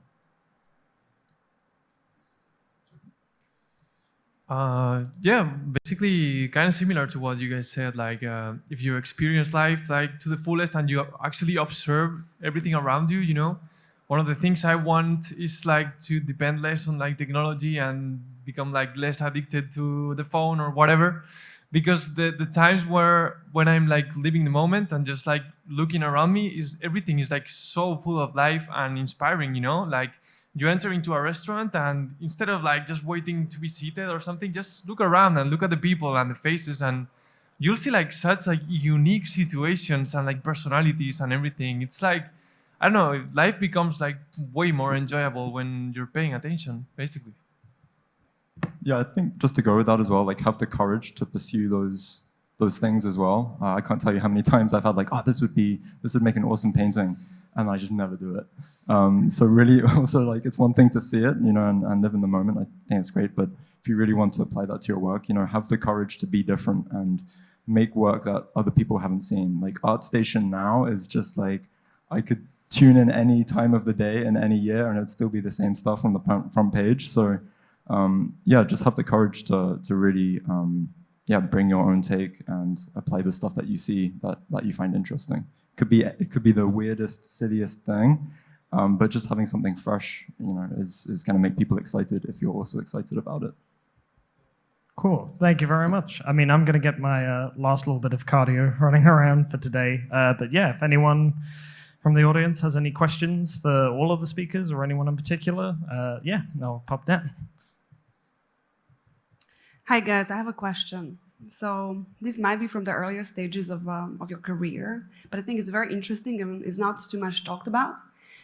Yeah, basically kind of similar to what you guys said. Like, if you experience life like to the fullest and you actually observe everything around you, you know, one of the things I want is like to depend less on like technology and become like less addicted to the phone or whatever. Because the times when I'm like living the moment and just like looking around me, is everything is like so full of life and inspiring, you know, like you enter into a restaurant and instead of like just waiting to be seated or something, just look around and look at the people and the faces, and you'll see like such like unique situations and like personalities and everything. It's like, I don't know, life becomes like way more enjoyable when you're paying attention, basically. Yeah, I think just to go with that as well, like have the courage to pursue those things as well. I can't tell you how many times I've had like, oh, this would make an awesome painting, and I just never do it. So really, also like it's one thing to see it, you know, and live in the moment. I think it's great, but if you really want to apply that to your work, you know, have the courage to be different and make work that other people haven't seen. Like ArtStation now is just like, I could tune in any time of the day in any year, and it'd still be the same stuff on the front page. So. Yeah, just have the courage to really bring your own take and apply the stuff that you see that you find interesting. It could be the weirdest, silliest thing, but just having something fresh, you know, is going to make people excited if you're also excited about it. Cool. Thank you very much. I mean, I'm going to get my last little bit of cardio running around for today. But yeah, if anyone from the audience has any questions for all of the speakers or anyone in particular, yeah, I'll pop down. Hi guys, I have a question. So this might be from the earlier stages of your career, but I think it's very interesting and is not too much talked about.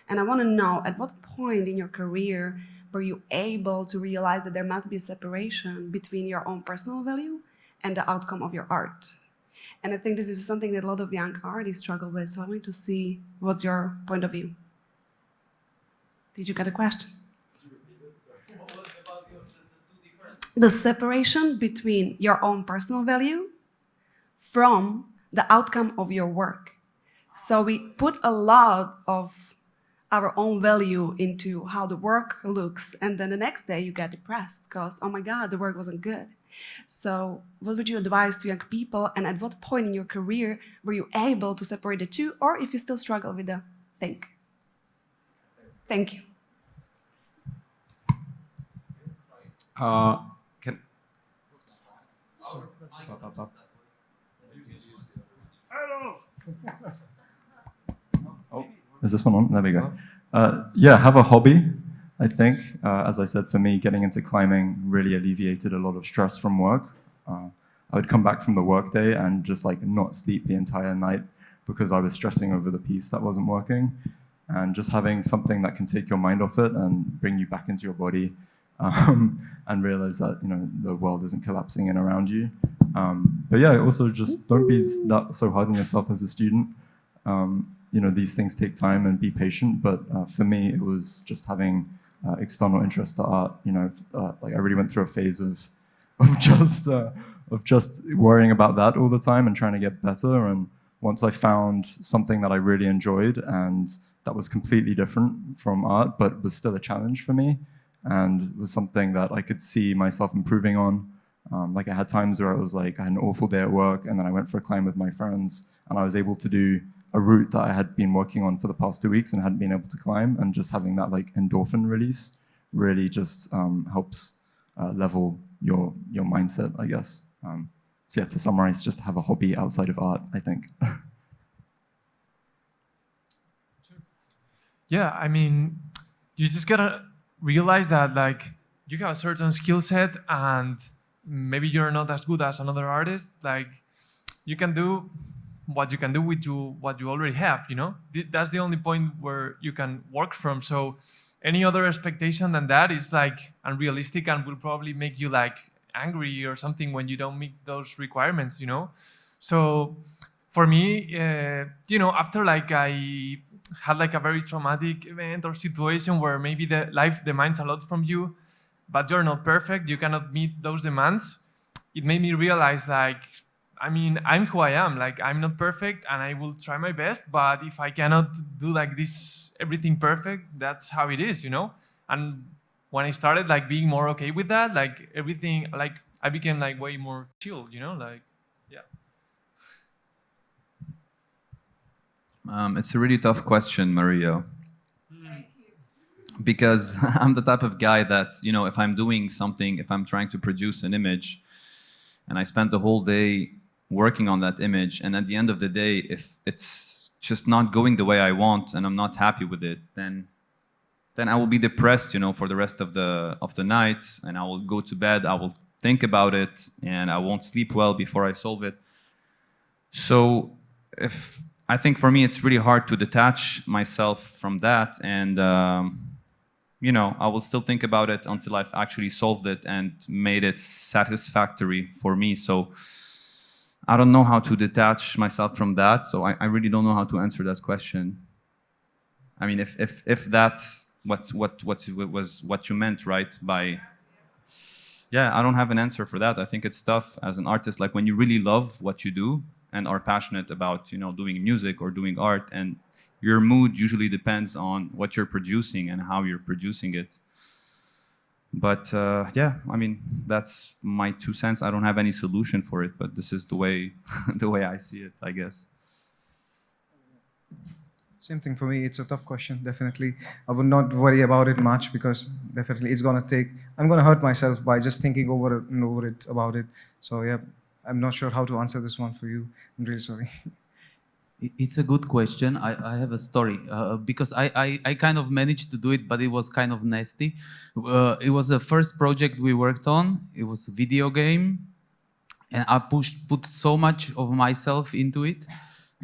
And I want to know, at what point in your career were you able to realize that there must be a separation between your own personal value and the outcome of your art? And I think this is something that a lot of young artists struggle with. So I want to see what's your point of view. Did you get a question? The separation between your own personal value from the outcome of your work. So we put a lot of our own value into how the work looks, and then the next day you get depressed because, oh my God, the work wasn't good. So what would you advise to young people, and at what point in your career were you able to separate the two, or if you still struggle with the thing? Thank you. Oh, is this one on? There we go. Yeah, have a hobby, I think. As I said, for me, getting into climbing really alleviated a lot of stress from work. I would come back from the workday and just like not sleep the entire night because I was stressing over the piece that wasn't working. And just having something that can take your mind off it and bring you back into your body, and realize that, you know, the world isn't collapsing in around you. But yeah, also just don't be so hard on yourself as a student. You know, these things take time, and be patient. But for me, it was just having external interest to art. You know, like I really went through a phase of just worrying about that all the time and trying to get better. And once I found something that I really enjoyed and that was completely different from art, but was still a challenge for me, and was something that I could see myself improving on. Like I had times where I was like, I had an awful day at work, and then I went for a climb with my friends, and I was able to do a route that I had been working on for the past 2 weeks and hadn't been able to climb, and just having that like endorphin release really just helps level your mindset, I guess. So yeah, to summarize, just have a hobby outside of art, I think. Yeah, I mean, you just gotta realize that like you have a certain skill set and maybe you're not as good as another artist. Like you can do what you can do with what you already have, you know. That's the only point where you can work from. So any other expectation than that is like unrealistic and will probably make you like angry or something when you don't meet those requirements, you know. So for me, you know, after like I had like a very traumatic event or situation where maybe the life demands a lot from you, but you're not perfect, you cannot meet those demands. It made me realize like, I mean, I'm who I am. Like I'm not perfect and I will try my best, but if I cannot do like this, everything perfect, that's how it is, you know? And when I started like being more okay with that, like everything, like I became like way more chill, you know, like, yeah. It's a really tough question, Mario. Because I'm the type of guy that, you know, if I'm doing something, if I'm trying to produce an image and I spend the whole day working on that image, and at the end of the day, if it's just not going the way I want and I'm not happy with it, then I will be depressed, you know, for the rest of the night, and I will go to bed, I will think about it, and I won't sleep well before I solve it. So if I think for me, it's really hard to detach myself from that, and you know, I will still think about it until I've actually solved it and made it satisfactory for me. So I don't know how to detach myself from that. So I really don't know how to answer that question. I mean, if that's what was what you meant, right? By yeah, I don't have an answer for that. I think it's tough as an artist. Like when you really love what you do and are passionate about, you know, doing music or doing art, and your mood usually depends on what you're producing and how you're producing it. But yeah, I mean, that's my 2 cents. I don't have any solution for it, but this is the way the way I see it, I guess. Same thing for me. It's a tough question, definitely. I would not worry about it much because definitely I'm gonna hurt myself by just thinking over it and over it about it. So yeah, I'm not sure how to answer this one for you. I'm really sorry. It's a good question. I have a story because I kind of managed to do it, but it was kind of nasty. It was the first project we worked on. It was a video game, and I put so much of myself into it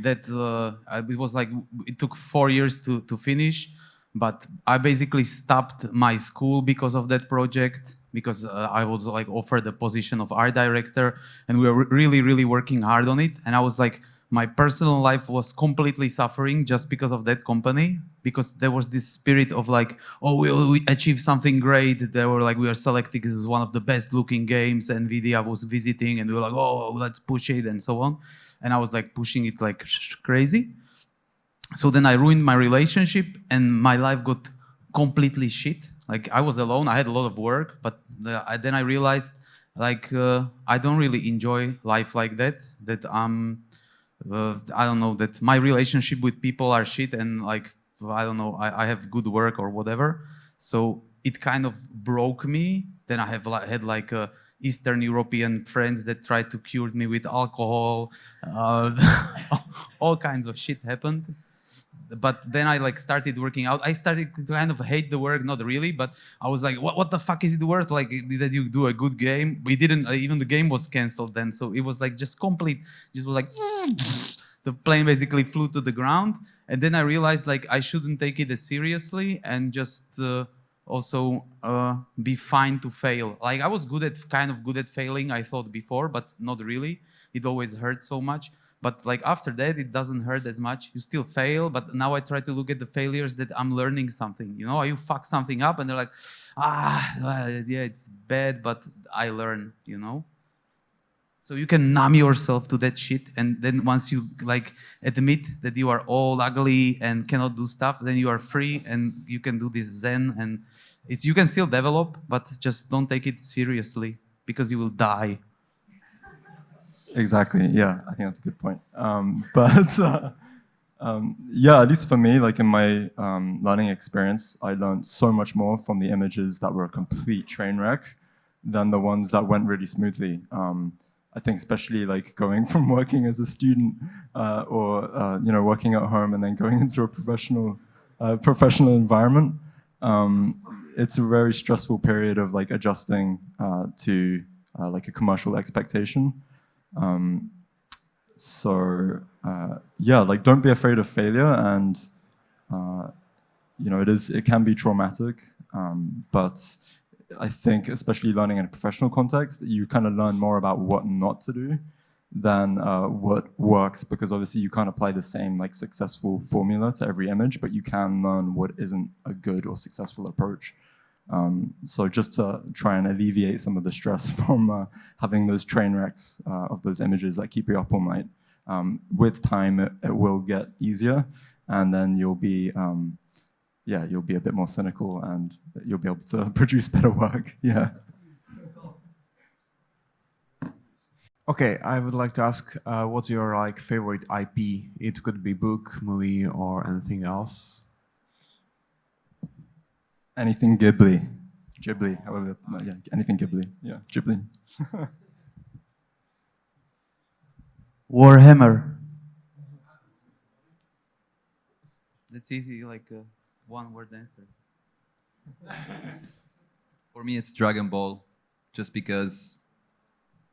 that it was like it took 4 years to finish. But I basically stopped my school because of that project, because I was like offered the position of art director, and we were really working hard on it. And I was like, my personal life was completely suffering just because of that company, because there was this spirit of like, oh, we achieved something great. They were like, we are selected as one of the best looking games NVIDIA was visiting, and we were like, oh, let's push it and so on. And I was like pushing it like crazy. So then I ruined my relationship and my life got completely shit. Like I was alone, I had a lot of work, but then I realized like I don't really enjoy life like that, that I don't know, that my relationship with people are shit, and like, I don't know, I have good work or whatever. So it kind of broke me. Then I have had like Eastern European friends that tried to cure me with alcohol. All kinds of shit happened. But then I like started working out. I started to kind of hate the work, not really, but I was like, what the fuck is it worth? Like that you do a good game. We didn't, even the game was canceled then. So it was like just was like, the plane basically flew to the ground. And then I realized like I shouldn't take it as seriously and just also be fine to fail. Like I was kind of good at failing, I thought before, but not really. It always hurt so much. But like after that, it doesn't hurt as much. You still fail, but now I try to look at the failures that I'm learning something. You know, you fuck something up and they're like, yeah, it's bad, but I learn, you know? So you can numb yourself to that shit. And then once you like admit that you are all ugly and cannot do stuff, then you are free and you can do this Zen, and you can still develop, but just don't take it seriously because you will die. Exactly. Yeah, I think that's a good point. Yeah, at least for me, like in my learning experience, I learned so much more from the images that were a complete train wreck than the ones that went really smoothly. I think especially like going from working as a student or you know, working at home and then going into a professional environment. It's a very stressful period of like adjusting to like a commercial expectation. Yeah, like don't be afraid of failure, and it can be traumatic, but I think especially learning in a professional context, you kind of learn more about what not to do than what works, because obviously you can't apply the same like successful formula to every image, but you can learn what isn't a good or successful approach. So just to try and alleviate some of the stress from having those train wrecks of those images that keep you up all night. With time, it will get easier, and then you'll be a bit more cynical, and you'll be able to produce better work. Yeah. Okay, I would like to ask, what's your like favorite IP? It could be book, movie, or anything else. Anything Ghibli. However, yeah, anything Ghibli. Yeah, Ghibli. Warhammer. That's easy, like one-word answers. For me, it's Dragon Ball, just because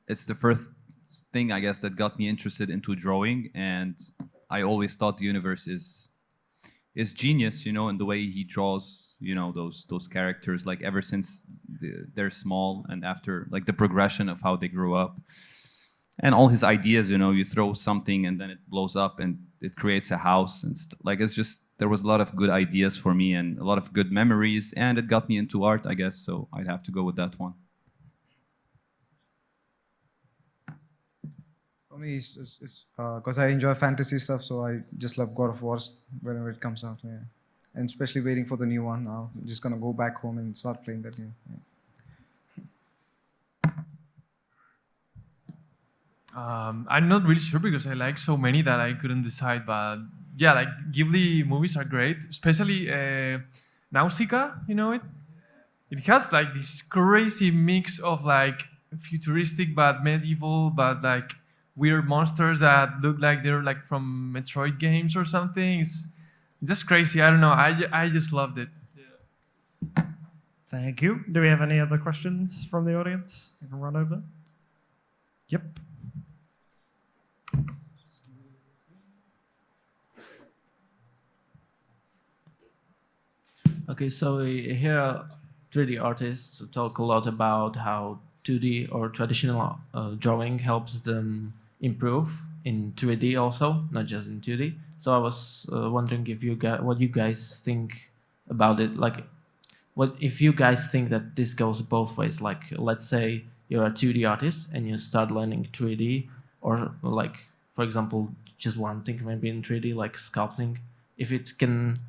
it's the first thing, I guess, that got me interested into drawing, and I always thought the universe is genius, in the way he draws, those characters, like ever since they're small, and after like the progression of how they grew up, and all his ideas. You throw something and then it blows up and it creates a house, and like it's just there was a lot of good ideas for me and a lot of good memories, and it got me into art, I guess. So I'd have to go with that one. For me, it's because I enjoy fantasy stuff, so I just love God of War whenever it comes out. Yeah. And especially waiting for the new one now. I'm just gonna go back home and start playing that game. Yeah. I'm not really sure because I like so many that I couldn't decide. But yeah, like Ghibli movies are great, especially Nausicaa. You know it? It has like this crazy mix of like futuristic but medieval, but like weird monsters that look like they're like from Metroid games or something. It's just crazy. I don't know. I just loved it. Thank you. Do we have any other questions from the audience? I can run over. Yep. Okay, so we hear 3D artists talk a lot about how 2D or traditional drawing helps them improve in 3D also, not just in 2D. So I was wondering if what you guys think about it. Like, what if you guys think that this goes both ways? Like, let's say you're a 2D artist and you start learning 3D, or like, for example, just one thing maybe in 3D, like sculpting. If it can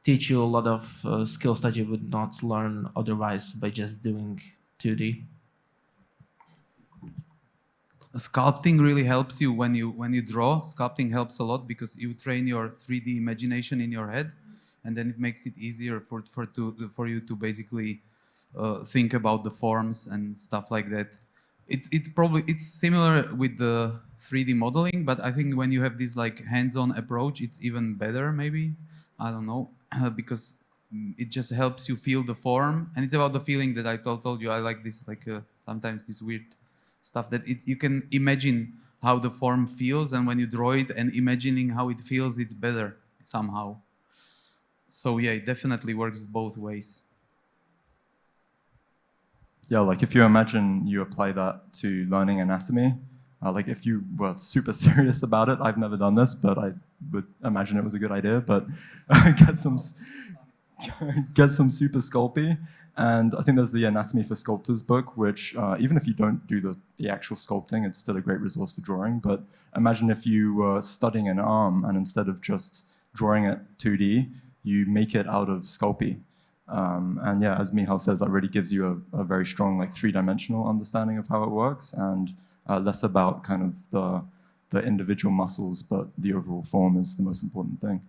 teach you a lot of skills that you would not learn otherwise by just doing 2D. Sculpting really helps you when you draw. Sculpting helps a lot because you train your 3D imagination in your head, and then it makes it easier for you to basically think about the forms and stuff like that. It's similar with the 3D modeling, but I think when you have this like hands-on approach, it's even better. Maybe, I don't know, because it just helps you feel the form, and it's about the feeling that I told you. I like this like sometimes this weird stuff that you can imagine how the form feels, and when you draw it and imagining how it feels, it's better somehow. So yeah, it definitely works both ways. Yeah, like if you imagine you apply that to learning anatomy, like if you were super serious about it, I've never done this, but I would imagine it was a good idea, but get some super Sculpey. And I think there's the Anatomy for Sculptors book, which even if you don't do the actual sculpting, it's still a great resource for drawing. But imagine if you were studying an arm, and instead of just drawing it 2D, you make it out of Sculpey. And yeah, as Michal says, that really gives you a very strong like three-dimensional understanding of how it works, and less about kind of the individual muscles, but the overall form is the most important thing.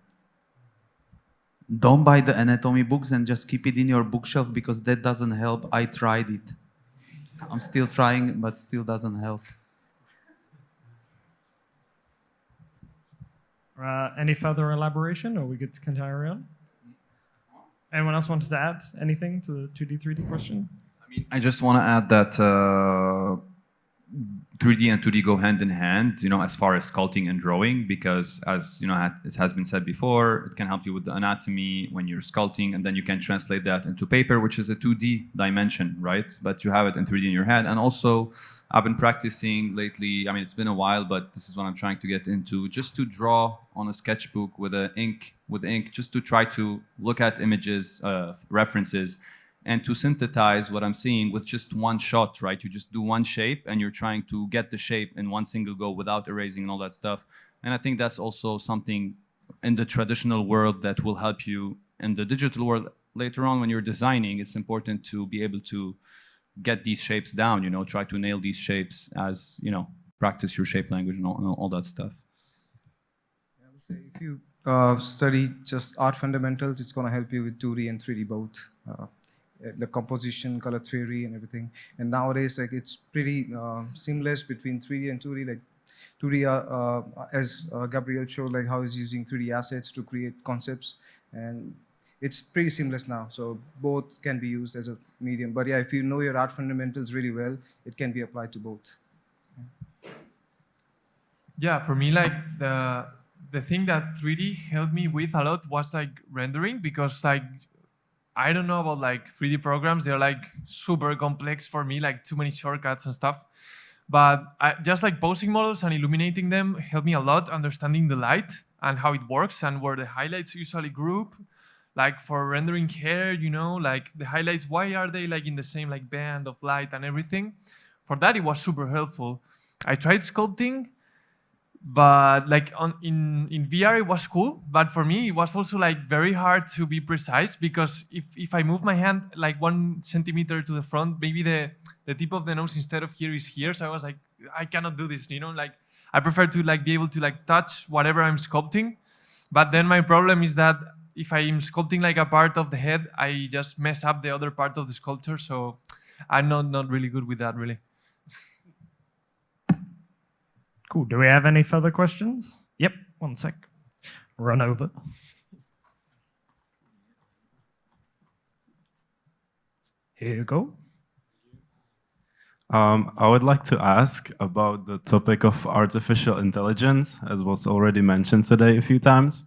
Don't buy the anatomy books and just keep it in your bookshelf, because that doesn't help. I tried it. I'm still trying, but still doesn't help. Any further elaboration, or we good to carry on? Anyone else wanted to add anything to the 2D, 3D question? I just want to add that 3D and 2D go hand in hand, as far as sculpting and drawing, because as it has been said before, it can help you with the anatomy when you're sculpting, and then you can translate that into paper, which is a 2D dimension, right? But you have it in 3D in your head. And also, I've been practicing lately. It's been a while, but this is what I'm trying to get into, just to draw on a sketchbook with ink, just to try to look at images, references, and to synthesize what I'm seeing with just one shot, right? You just do one shape and you're trying to get the shape in one single go without erasing and all that stuff. And I think that's also something in the traditional world that will help you in the digital world later on when you're designing. It's important to be able to get these shapes down, try to nail these shapes as, practice your shape language and all that stuff. I would say if you study just art fundamentals, it's going to help you with 2D and 3D both. The composition, color theory, and everything. And nowadays, it's pretty seamless between 3D and 2D. Like 2D, as Gabriel showed, like how he's using 3D assets to create concepts, and it's pretty seamless now. So both can be used as a medium. But yeah, if you know your art fundamentals really well, it can be applied to both. Yeah, for me, like the thing that 3D helped me with a lot was like rendering, because like I don't know about like 3D programs. They're like super complex for me, like too many shortcuts and stuff. But just like posing models and illuminating them helped me a lot understanding the light and how it works and where the highlights usually group. Like for rendering hair, like the highlights, why are they like in the same like band of light and everything? For that, it was super helpful. I tried sculpting, but like in VR it was cool, but for me it was also like very hard to be precise, because if I move my hand like 1 centimeter to the front, maybe the tip of the nose instead of here is here, so I was like, I cannot do this, like I prefer to like be able to like touch whatever I'm sculpting. But then my problem is that if I'm sculpting like a part of the head, I just mess up the other part of the sculpture, so I'm not really good with that, really. Cool. Do we have any further questions? Yep, one sec. Run over. Here you go. I would like to ask about the topic of artificial intelligence, as was already mentioned today a few times.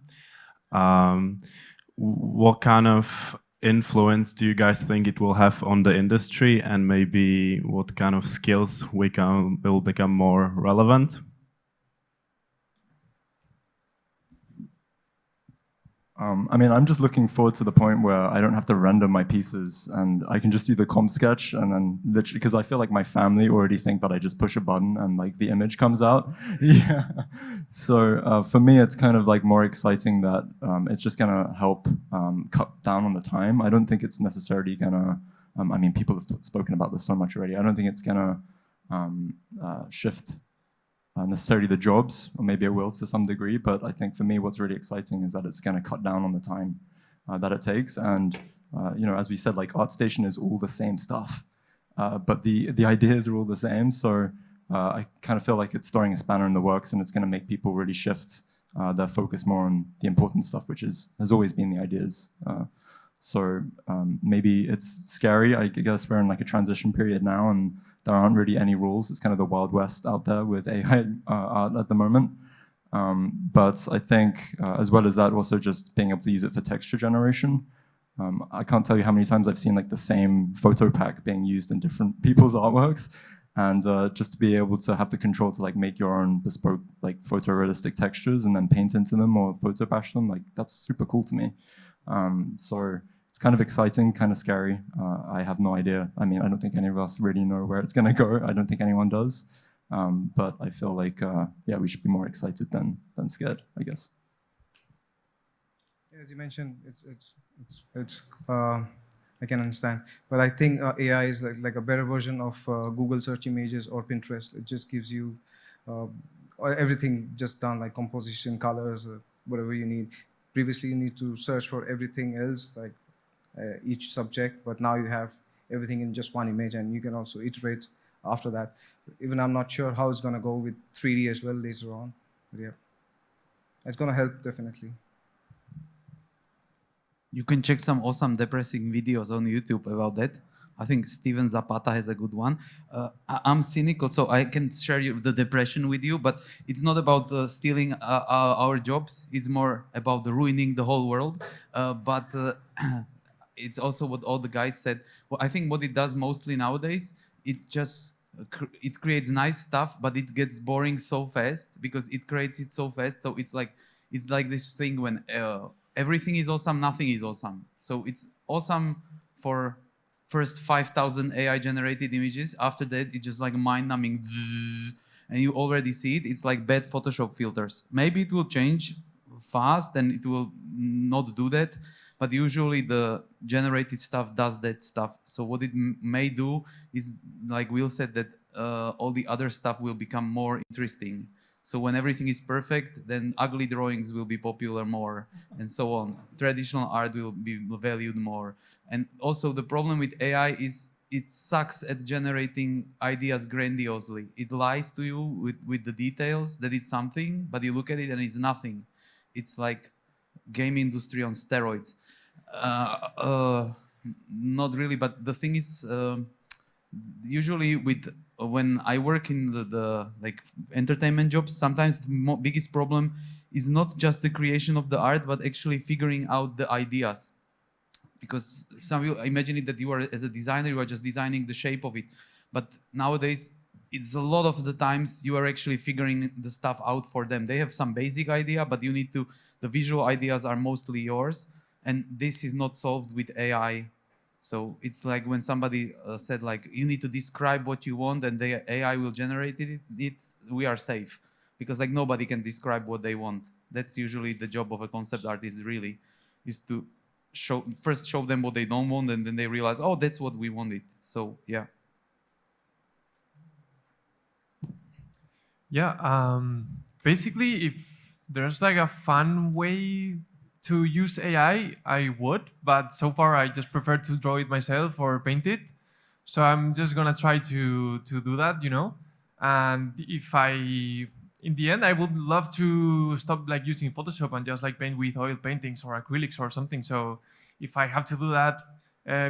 What kind of influence do you guys think it will have on the industry, and maybe what kind of skills will become more relevant? I'm just looking forward to the point where I don't have to render my pieces and I can just do the comp sketch, and then literally, because I feel like my family already think that I just push a button and like the image comes out. Yeah. So for me, it's kind of like more exciting that it's just gonna help cut down on the time. I don't think it's necessarily gonna, people have spoken about this so much already. I don't think it's gonna shift necessarily the jobs, or maybe it will to some degree, but I think for me what's really exciting is that it's going to cut down on the time that it takes. And as we said, like ArtStation is all the same stuff, but the ideas are all the same. So I kind of feel like it's throwing a spanner in the works, and it's going to make people really shift their focus more on the important stuff, which has always been the ideas. So maybe it's scary. I guess we're in like a transition period now, and there aren't really any rules. It's kind of the Wild West out there with AI art at the moment. But I think, as well as that, also just being able to use it for texture generation. I can't tell you how many times I've seen like the same photo pack being used in different people's artworks. And just to be able to have the control to like make your own bespoke like photorealistic textures and then paint into them or photo bash them, like that's super cool to me. So it's kind of exciting, kind of scary. I have no idea. I don't think any of us really know where it's going to go. I don't think anyone does. But I feel like, we should be more excited than scared, I guess. As you mentioned, it's I can understand. But I think AI is like a better version of Google search images or Pinterest. It just gives you everything just done, like composition, colors, whatever you need. Previously, you need to search for everything else, like each subject, but now you have everything in just one image, and you can also iterate after that. Even I'm not sure how it's going to go with 3D as well later on, but yeah, it's going to help definitely. Cool. Do we have any further questions? Yep, one sec. Run over. Here you go. I would like to ask about the topic of artificial intelligence, as was already mentioned today a few times. You can check some awesome depressing videos on YouTube about that. I think Steven Zapata has a good one. I'm cynical, so I can share the depression with you, but it's not about stealing our jobs. It's more about ruining the whole world. But it's also what all the guys said. Well, I think what it does mostly nowadays, it just it creates nice stuff, but it gets boring so fast because it creates it so fast. So it's like this thing when everything is awesome, nothing is awesome. So it's awesome for first 5,000 AI generated images. After that, it's just like mind-numbing, and you already see it. It's like bad Photoshop filters. Maybe it will change fast and it will not do that, but usually the generated stuff does that stuff. So what it may do is, like Will said, that all the other stuff will become more interesting. So when everything is perfect, then ugly drawings will be popular more, and so on. Traditional art will be valued more. And also the problem with AI is it sucks at generating ideas grandiosely. It lies to you with the details that it's something, but you look at it and it's nothing. It's like game industry on steroids. Not really, but the thing is, usually when I work in the like entertainment jobs, sometimes the biggest problem is not just the creation of the art, but actually figuring out the ideas. Because some of you imagine it that you are, as a designer, you are just designing the shape of it. But nowadays, it's a lot of the times you are actually figuring the stuff out for them. They have some basic idea, but you need to, the visual ideas are mostly yours. And this is not solved with AI. So it's like when somebody said like, you need to describe what you want and the AI will generate it, we are safe. Because like nobody can describe what they want. That's usually the job of a concept artist really, is to first show them what they don't want, and then they realize, oh, that's what we wanted. So yeah. Yeah, basically, if there's like a fun way to use AI, I would, but so far I just prefer to draw it myself or paint it. So I'm just gonna try to do that, you know. And if in the end, I would love to stop like using Photoshop and just like paint with oil paintings or acrylics or something. So if I have to do that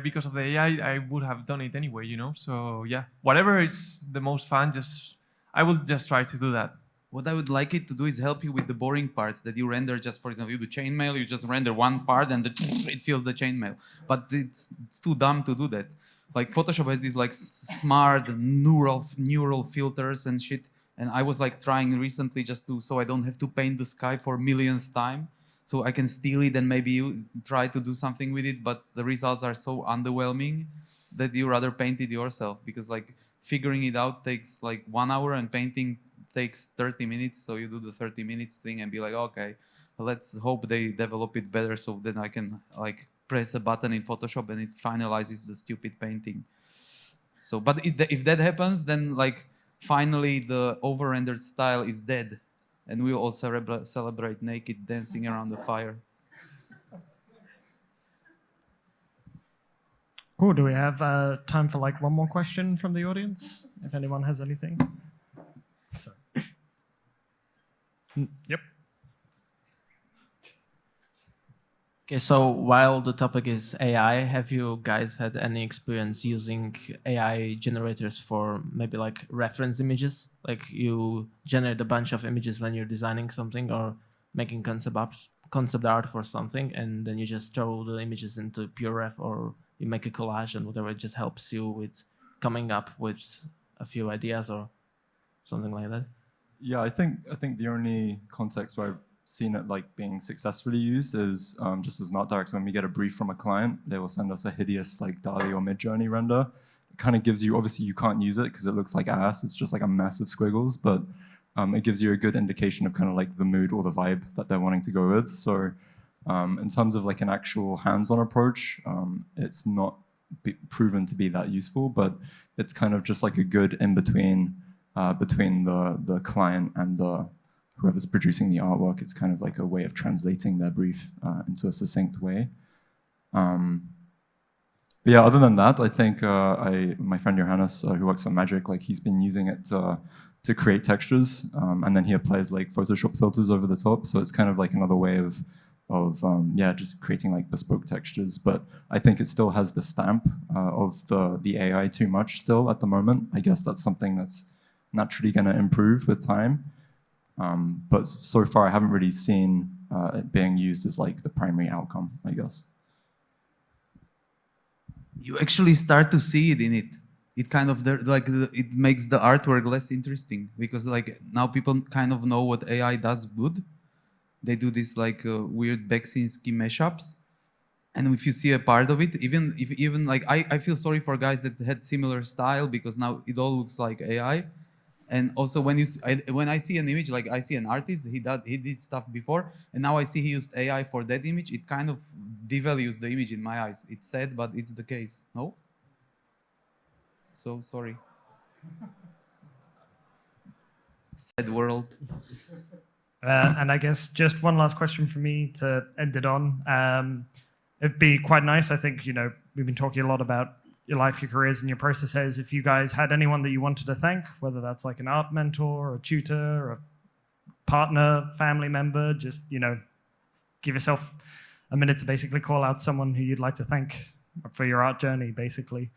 because of the AI, I would have done it anyway, you know. So yeah, whatever is the most fun, I will just try to do that. What I would like it to do is help you with the boring parts that you render. Just for example, you do chainmail, you just render one part and it fills the chainmail. But it's too dumb to do that. Like Photoshop has these like smart neural filters and shit. And I was like trying recently just so I don't have to paint the sky for millionth time. So I can steal it and maybe you try to do something with it, but the results are so underwhelming that you rather paint it yourself, because like figuring it out takes like 1 hour and painting takes 30 minutes. So you do the 30 minutes thing and be like, okay, let's hope they develop it better so then I can like press a button in Photoshop and it finalizes the stupid painting. So, but if that happens, then like finally the over-rendered style is dead and we all celebrate naked dancing around the fire. Cool. Do we have time for like one more question from the audience? If anyone has anything. Sorry. Yep. Okay, so while the topic is AI, have you guys had any experience using AI generators for maybe like reference images? Like you generate a bunch of images when you're designing something or making concept art for something, and then you just throw the images into PureRef, or you make a collage and whatever. It just helps you with coming up with a few ideas or something like that. Yeah, I think the only context where I've seen it like being successfully used is just as an art director. When we get a brief from a client, they will send us a hideous like DALL-E or Midjourney render. It kind of gives you, obviously you can't use it because it looks like ass. It's just like a mess of squiggles, but it gives you a good indication of kind of like the mood or the vibe that they're wanting to go with. So in terms of like an actual hands-on approach, it's not proven to be that useful, but it's kind of just like a good in-between between the client and whoever's producing the artwork. It's kind of like a way of translating their brief into a succinct way. But yeah, other than that, I think my friend Johannes, who works for Magic, like he's been using it to create textures, and then he applies like Photoshop filters over the top. So it's kind of like another way of of yeah, just creating like bespoke textures. But I think it still has the stamp of the AI too much still at the moment. I guess that's something that's naturally going to improve with time. But so far, I haven't really seen it being used as like the primary outcome, I guess. You actually start to see it in it. It kind of it makes the artwork less interesting because like now people kind of know what AI does good. They do this like weird Beksinski mashups, and if you see a part of it, even like I feel sorry for guys that had similar style because now it all looks like AI. And also when I see an image, like I see an artist, he did stuff before, and now I see he used AI for that image. It kind of devalues the image in my eyes. It's sad, but it's the case. No? So sorry. Sad world. And I guess just one last question for me to end it on. It'd be quite nice. I think, we've been talking a lot about your life, your careers, and your processes. If you guys had anyone that you wanted to thank, whether that's like an art mentor, or a tutor, or a partner, family member, just, give yourself a minute to basically call out someone who you'd like to thank for your art journey, basically.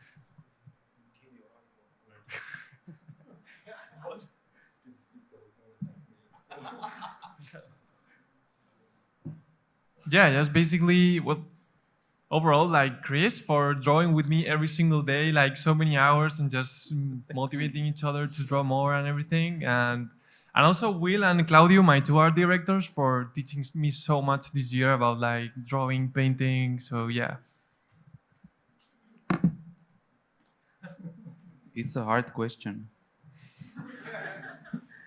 Yeah, just basically what overall, like Chris for drawing with me every single day, like so many hours, and just motivating each other to draw more and everything. And also Will and Claudio, my two art directors, for teaching me so much this year about like drawing, painting. So yeah. It's a hard question.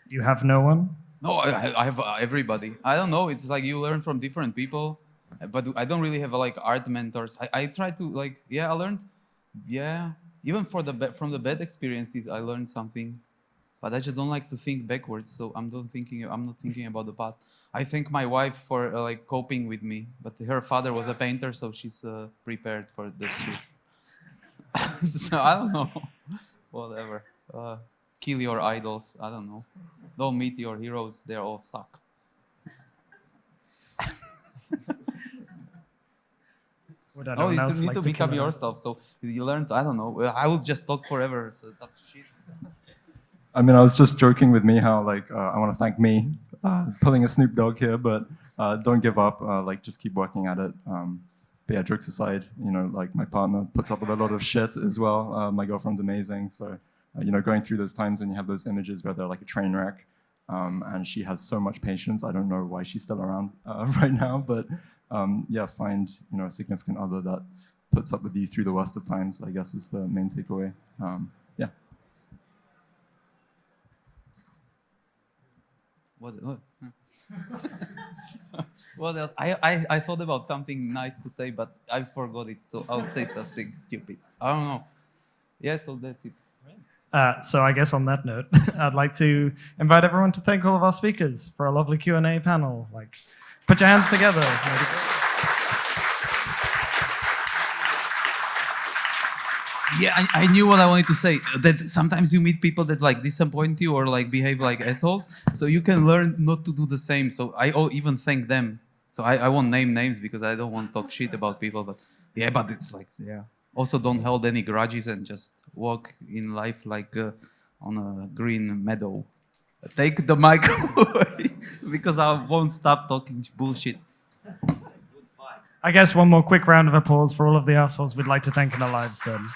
You have no one? No, I have everybody. I don't know. It's like you learn from different people, but I don't really have like art mentors. I try to like, I learned, even from the bad experiences, I learned something. But I just don't like to think backwards, so I'm not thinking about the past. I thank my wife for like coping with me, but her father was a painter, so she's prepared for this shit. So I don't know, whatever. Kill your idols. I don't know. Don't meet your heroes. They all suck. No, you need to become yourself. So you learn. I don't know. I will just talk forever. So that's shit. I mean, I was just joking with me how like I want to thank me pulling a Snoop Dogg here, but don't give up. Like just keep working at it. But yeah, jokes aside, like my partner puts up with a lot of shit as well. My girlfriend's amazing, so going through those times when you have those images where they're like a train wreck, and she has so much patience. I don't know why she's still around right now, but find a significant other that puts up with you through the worst of times, I guess, is the main takeaway. Yeah. What? What else? I thought about something nice to say, but I forgot it. So I'll say something stupid. I don't know. Yeah, so that's it. So I guess on that note, I'd like to invite everyone to thank all of our speakers for a lovely Q&A panel. Like, put your hands together. Yeah, I knew what I wanted to say. That sometimes you meet people that like disappoint you or like behave like assholes. So you can learn not to do the same. So I even thank them. So I won't name names because I don't want to talk shit about people. But it's like, Also don't hold any grudges and just walk in life like on a green meadow. Take the mic away because I won't stop talking bullshit. I guess one more quick round of applause for all of the assholes we'd like to thank in our lives then.